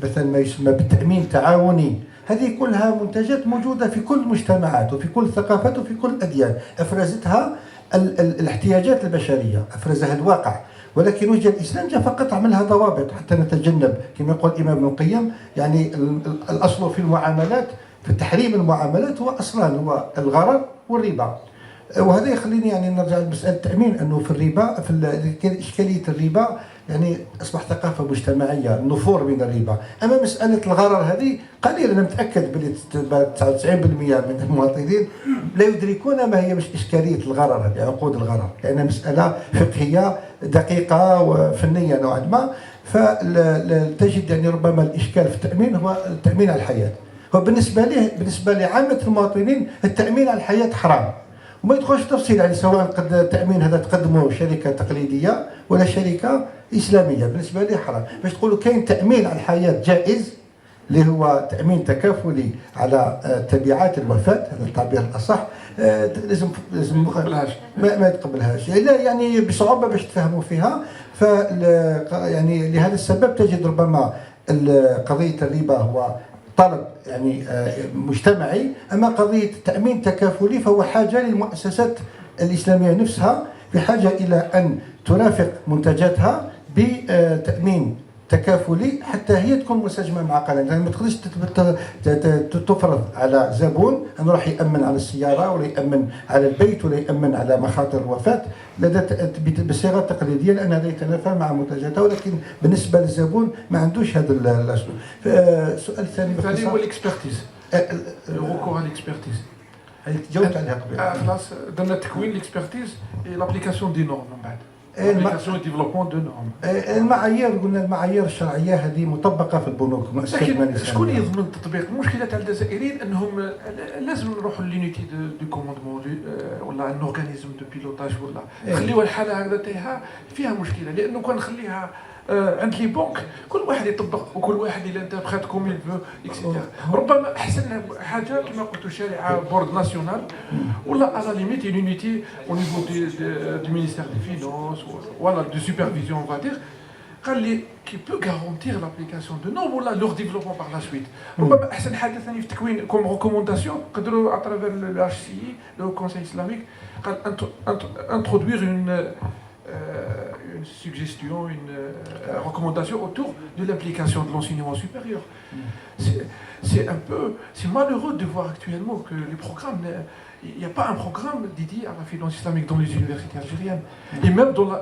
مثلا ما يسمى بالتامين التعاوني. هذه كلها منتجات موجوده في كل المجتمعات وفي كل الثقافات وفي كل الاديان، افرزتها الاحتياجات البشريه، افرزها الواقع. ولكن وجه الاسلام جاء فقط عملها ضوابط حتى نتجنب كما يقول الامام ابن القيم يعني الاصل في المعاملات في تحريم المعاملات هو اصلان، هو الغرر والربا. وهذا يخليني يعني نرجع لمساله التامين، انه في الربا في اشكاليه الربا يعني اصبح ثقافه مجتمعيه، النفور من الربا. اما مساله الغرر هذه قليل، انا متاكد بلي 99% من المواطنين لا يدركون ما هي مش اشكاليه الغرر هذه، عقود الغرر، لانها مساله فقهيه دقيقه وفنيه نوعا ما. فتجد يعني ربما الاشكال في التامين هو التامين على الحياه. بالنسبه لعامه المواطنين التامين على الحياه حرام، وما يدخلش تفصيل يعني سواء قد التامين هذا تقدمه شركه تقليديه ولا شركه اسلاميه، بالنسبه لي حرام. باش تقولوا كاين تامين على الحياه جائز اللي هو تامين تكافلي على تبعات الوفاه، هذا التعبير الاصح، لازم ما يتقبلهاش يعني بصعوبه باش تفهموا فيها. ف يعني لهذا السبب تجد ربما قضيه الربا هو طلب يعني مجتمعي، اما قضيه تامين تكافلي فهو حاجه للمؤسسات الاسلاميه نفسها، بحاجه الى ان ترافق منتجاتها بتامين تكافلي حتى هي تكون منسجمه مع قانون. يعني ما تقدرش تفرض على زبون انه راح يامن على السياره ولا يامن على البيت ولا يامن على مخاطر الوفاه بصيغه تقليديه، لان هذا يتنافى مع منتجاتها، ولكن بالنسبه للزبون ما عندوش هذا الاسلوب. السؤال الثاني هو الاكسبرتيز، الركور على الاكسبرتيز. جاوبت عليها قبل. خلاص درنا تكوين الاكسبرتيز لابليكاسيون دي نورم من بعد. لابليكاسيون ديفلوبمون دو نورم. المعايير قلنا المعايير الشرعيه هذه مطبقه في البنوك. لكن شكون يضمن تطبيق؟ المشكله تاع الجزائريين انهم لازم نروحوا لونيتي دو كوموندمون ولا ان اورغانيزم دو بيلوتاج ولا خليوها الحاله هكذا تاعها فيها مشكله، لانه كان نخليها عند لي بنك كل واحد يطبق وكل واحد الى انت بخات كومين اكسيتيرا. ربما احسن حاجه كما قلت شارع بورد ناسيونال ولا على ليميت يونيتي او نيفو دو مينيستير دي فينانس ولا دو سوبرفيزيون اون فادير قال لي كي بو غارونتير لابليكاسيون دو نورم ولا لور ديفلوبمون باغ لا سويت. ربما احسن حاجه ثاني في التكوين كوم ريكومونداسيون نقدروا اترافير لو اتش سي اي لو كونساي اسلاميك قال انترودوير une suggestion, une recommandation autour de l'implication de l'enseignement supérieur. C'est malheureux de voir actuellement que les programmes, il n'y a pas un programme dédié à la finance islamique dans les universités algériennes. Et même dans la...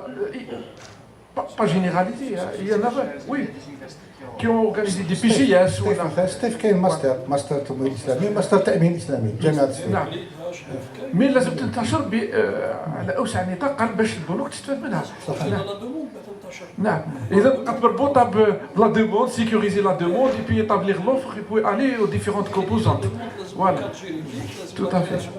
pas généralisé, hein. Il y en a, oui, qui ont organisé des PGS. ستيف كاين ماستر تمويل اسلامي ماستر تامين اسلامي جامعه ستيف. نعم. مي لازم تنتشر على اوسع نطاق باش البنوك تستفاد منها. نعم. اذا بقات مربوطه بلا دوموند سيكوريزي لا دوموند اي بي établir l'offre et puis aller aux différentes composantes. Voilà. Tout à fait.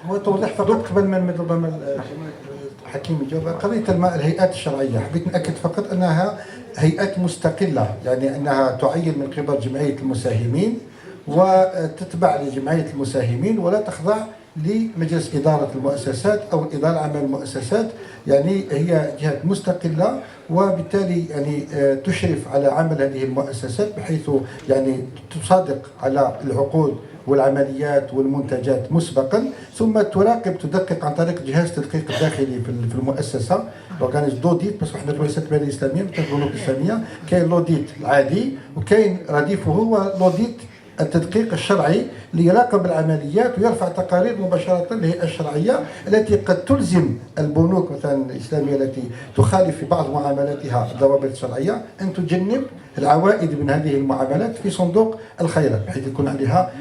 هو توضيح فقط قبل ما ربما حكيم يجاوب قضيه الهيئات الشرعيه، حبيت ناكد فقط انها هيئات مستقله، يعني انها تعين من قبل جمعيه المساهمين وتتبع لجمعيه المساهمين ولا تخضع لمجلس اداره المؤسسات او الاداره العامه للمؤسسات، يعني هي جهات مستقله وبالتالي يعني تشرف على عمل هذه المؤسسات بحيث يعني تصادق على العقود والعمليات والمنتجات مسبقا، ثم تراقب تدقق عن طريق جهاز تدقيق الداخلي في المؤسسه، اورغانيز دوديت، بس احنا مؤسسات الماليه الاسلاميه مثل البنوك الاسلاميه، كاين لوديت العادي وكاين رديفه هو لوديت التدقيق الشرعي ليراقب العمليات ويرفع تقارير مباشرة للهيئة الشرعية التي قد تلزم البنوك مثلا الإسلامية التي تخالف في بعض معاملاتها الضوابط الشرعية أن تجنب العوائد من هذه المعاملات في صندوق الخيرات بحيث يكون عليها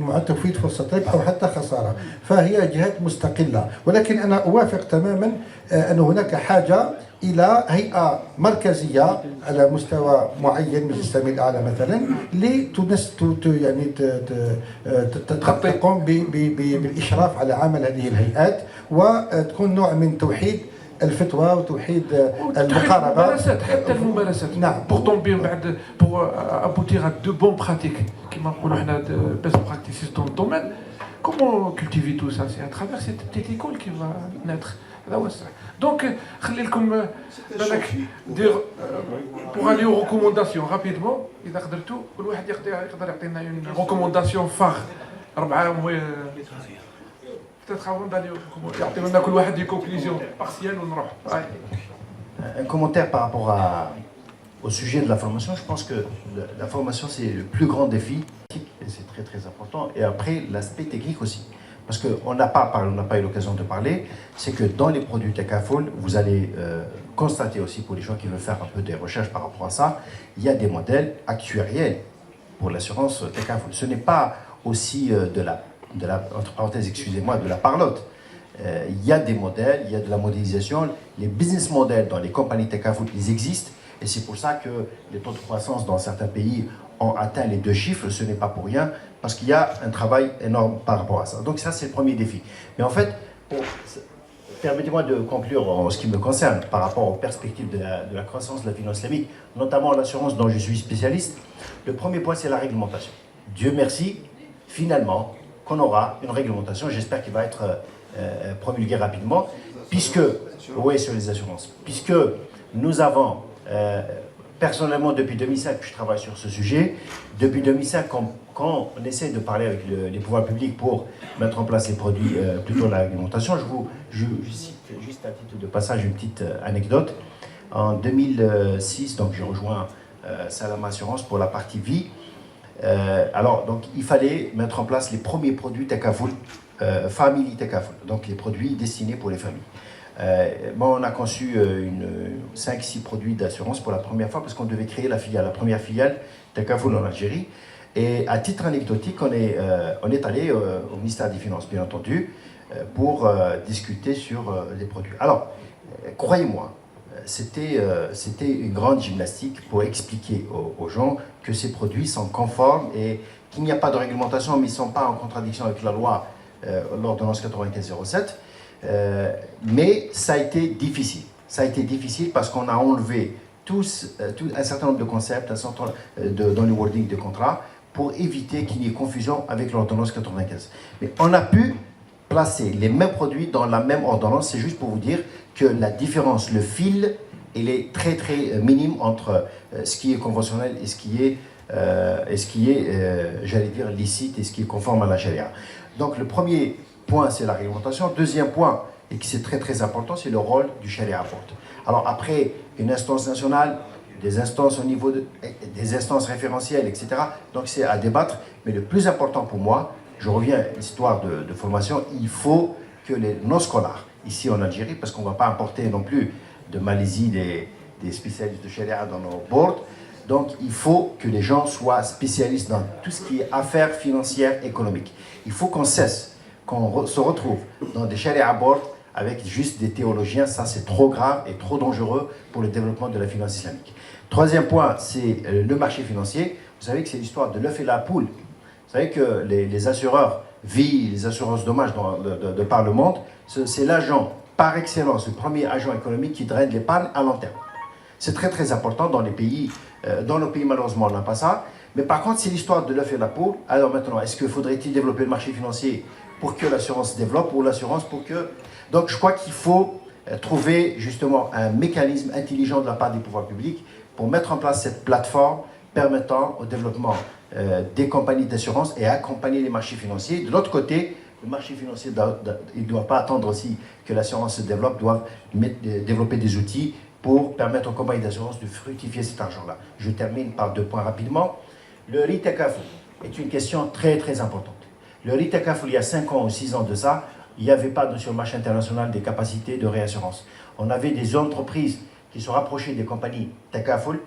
مع تفويض فرصة ربح أو حتى خسارة، فهي جهات مستقلة. ولكن أنا أوافق تماما أن هناك حاجة إلى هيئة مركزية على مستوى معين مثل السامي الأعلى مثلا يعني تقوم بالإشراف على عمل هذه الهيئات وتكون نوع من توحيد الفتوى وتوحيد المقاربة. الممارسات حتى الممارسات. نعم. pour tomber بعد pour aboutir à de bonnes pratiques كما نقولوا حنا best practices dans le domaine. Comment cultiver tout ça? C'est à travers cette petite école qui va naître. هذا هو الصح. Donc خلي لكم بالك دير pour aller aux recommandations rapidement إذا قدرتوا كل واحد يقدر يعطينا une recommandation phare 4 peut-être avant d'aller يعطينا كل واحد des conclusions partielles ونروح. Un commentaire par rapport au sujet de la formation. Je pense que la formation, c'est le plus grand défi, et c'est très très important. Et après, l'aspect technique aussi. Parce qu'on n'a pas eu l'occasion de parler, c'est que dans les produits Takaful, vous allez constater aussi pour les gens qui veulent faire un peu des recherches par rapport à ça, il y a des modèles actuariels pour l'assurance Takaful. Ce n'est pas aussi entre parenthèses, excusez-moi, de la parlotte. Il y a des modèles, il y a de la modélisation. Les business models dans les compagnies Takaful, ils existent. Et c'est pour ça que les taux de croissance dans certains pays ont atteint les 2 chiffres. Ce n'est pas pour rien, parce qu'il y a un travail énorme par rapport à ça. Donc ça, c'est le premier défi. Mais en fait, permettez-moi de conclure en ce qui me concerne par rapport aux perspectives de la croissance de la finance islamique, notamment l'assurance dont je suis spécialiste. Le premier point, c'est la réglementation. Dieu merci, finalement, qu'on aura une réglementation, j'espère qu'elle va être promulguée rapidement, puisque, oui, sur les assurances, puisque nous avons personnellement, depuis 2005, je travaille sur ce sujet. Depuis 2005, quand on essaie de parler avec les pouvoirs publics pour mettre en place les produits, plutôt la réglementation, je cite juste à titre de passage une petite anecdote. En 2006, donc j'ai rejoint Salam Assurance pour la partie vie. Alors, donc, il fallait mettre en place les premiers produits Takaful, Family Takaful, donc les produits destinés pour les familles. On a conçu 5-6 produits d'assurance pour la première fois parce qu'on devait créer la première filiale Takaful en Algérie. Et à titre anecdotique, on est allé au ministère des Finances, bien entendu, pour discuter sur les produits. Alors, croyez-moi, c'était une grande gymnastique pour expliquer aux gens que ces produits sont conformes et qu'il n'y a pas de réglementation, mais ils ne sont pas en contradiction avec la loi, l'ordonnance 95-07. Mais ça a été difficile. Ça a été difficile parce qu'on a enlevé un certain nombre de concepts, dans le wording de contrat, pour éviter qu'il y ait confusion avec l'ordonnance 95. Mais on a pu placer les mêmes produits dans la même ordonnance. C'est juste pour vous dire que la différence, le fil, il est très très minime entre ce qui est conventionnel et ce qui est, j'allais dire, licite et ce qui est conforme à la charia. Donc le premier point, c'est la réglementation. Deuxième point, et qui c'est très très important, c'est le rôle du Sharia Board. Alors après, une instance nationale, des instances au niveau des instances référentielles, etc. Donc c'est à débattre. Mais le plus important pour moi, je reviens à l'histoire de formation, il faut que nos scolaires, ici en Algérie, parce qu'on ne va pas importer non plus de Malaisie des spécialistes de Sharia dans nos boards. Donc il faut que les gens soient spécialistes dans tout ce qui est affaires financières, économiques. Il faut qu'on cesse, qu'on se retrouve dans des Sharia boards avec juste des théologiens. Ça, c'est trop grave et trop dangereux pour le développement de la finance islamique. Troisième point, c'est le marché financier. Vous savez que c'est l'histoire de l'œuf et la poule. Vous savez que les assureurs vie, les assurances dommages de par le monde, c'est l'agent par excellence, le premier agent économique qui draine l'épargne à long terme. C'est très très important dans les pays, dans nos pays malheureusement on n'a pas ça, mais par contre c'est l'histoire de l'œuf et la poule. Alors maintenant, est-ce que faudrait-il développer le marché financier pour que l'assurance se développe ou l'assurance pour que... Donc je crois qu'il faut trouver justement un mécanisme intelligent de la part des pouvoirs publics pour mettre en place cette plateforme permettant au développement des compagnies d'assurance et accompagner les marchés financiers. De l'autre côté, le marché financier il ne doit pas attendre aussi que l'assurance se développe, doit développer des outils pour permettre aux compagnies d'assurance de fructifier cet argent-là. Je termine par 2 points rapidement. Le ritakaful est une question très très importante. Le ritakaful, il y a 5 ans ou 6 ans de ça, il n'y avait pas sur le marché international des capacités de réassurance. On avait des entreprises qui se rapprochaient des compagnies takaful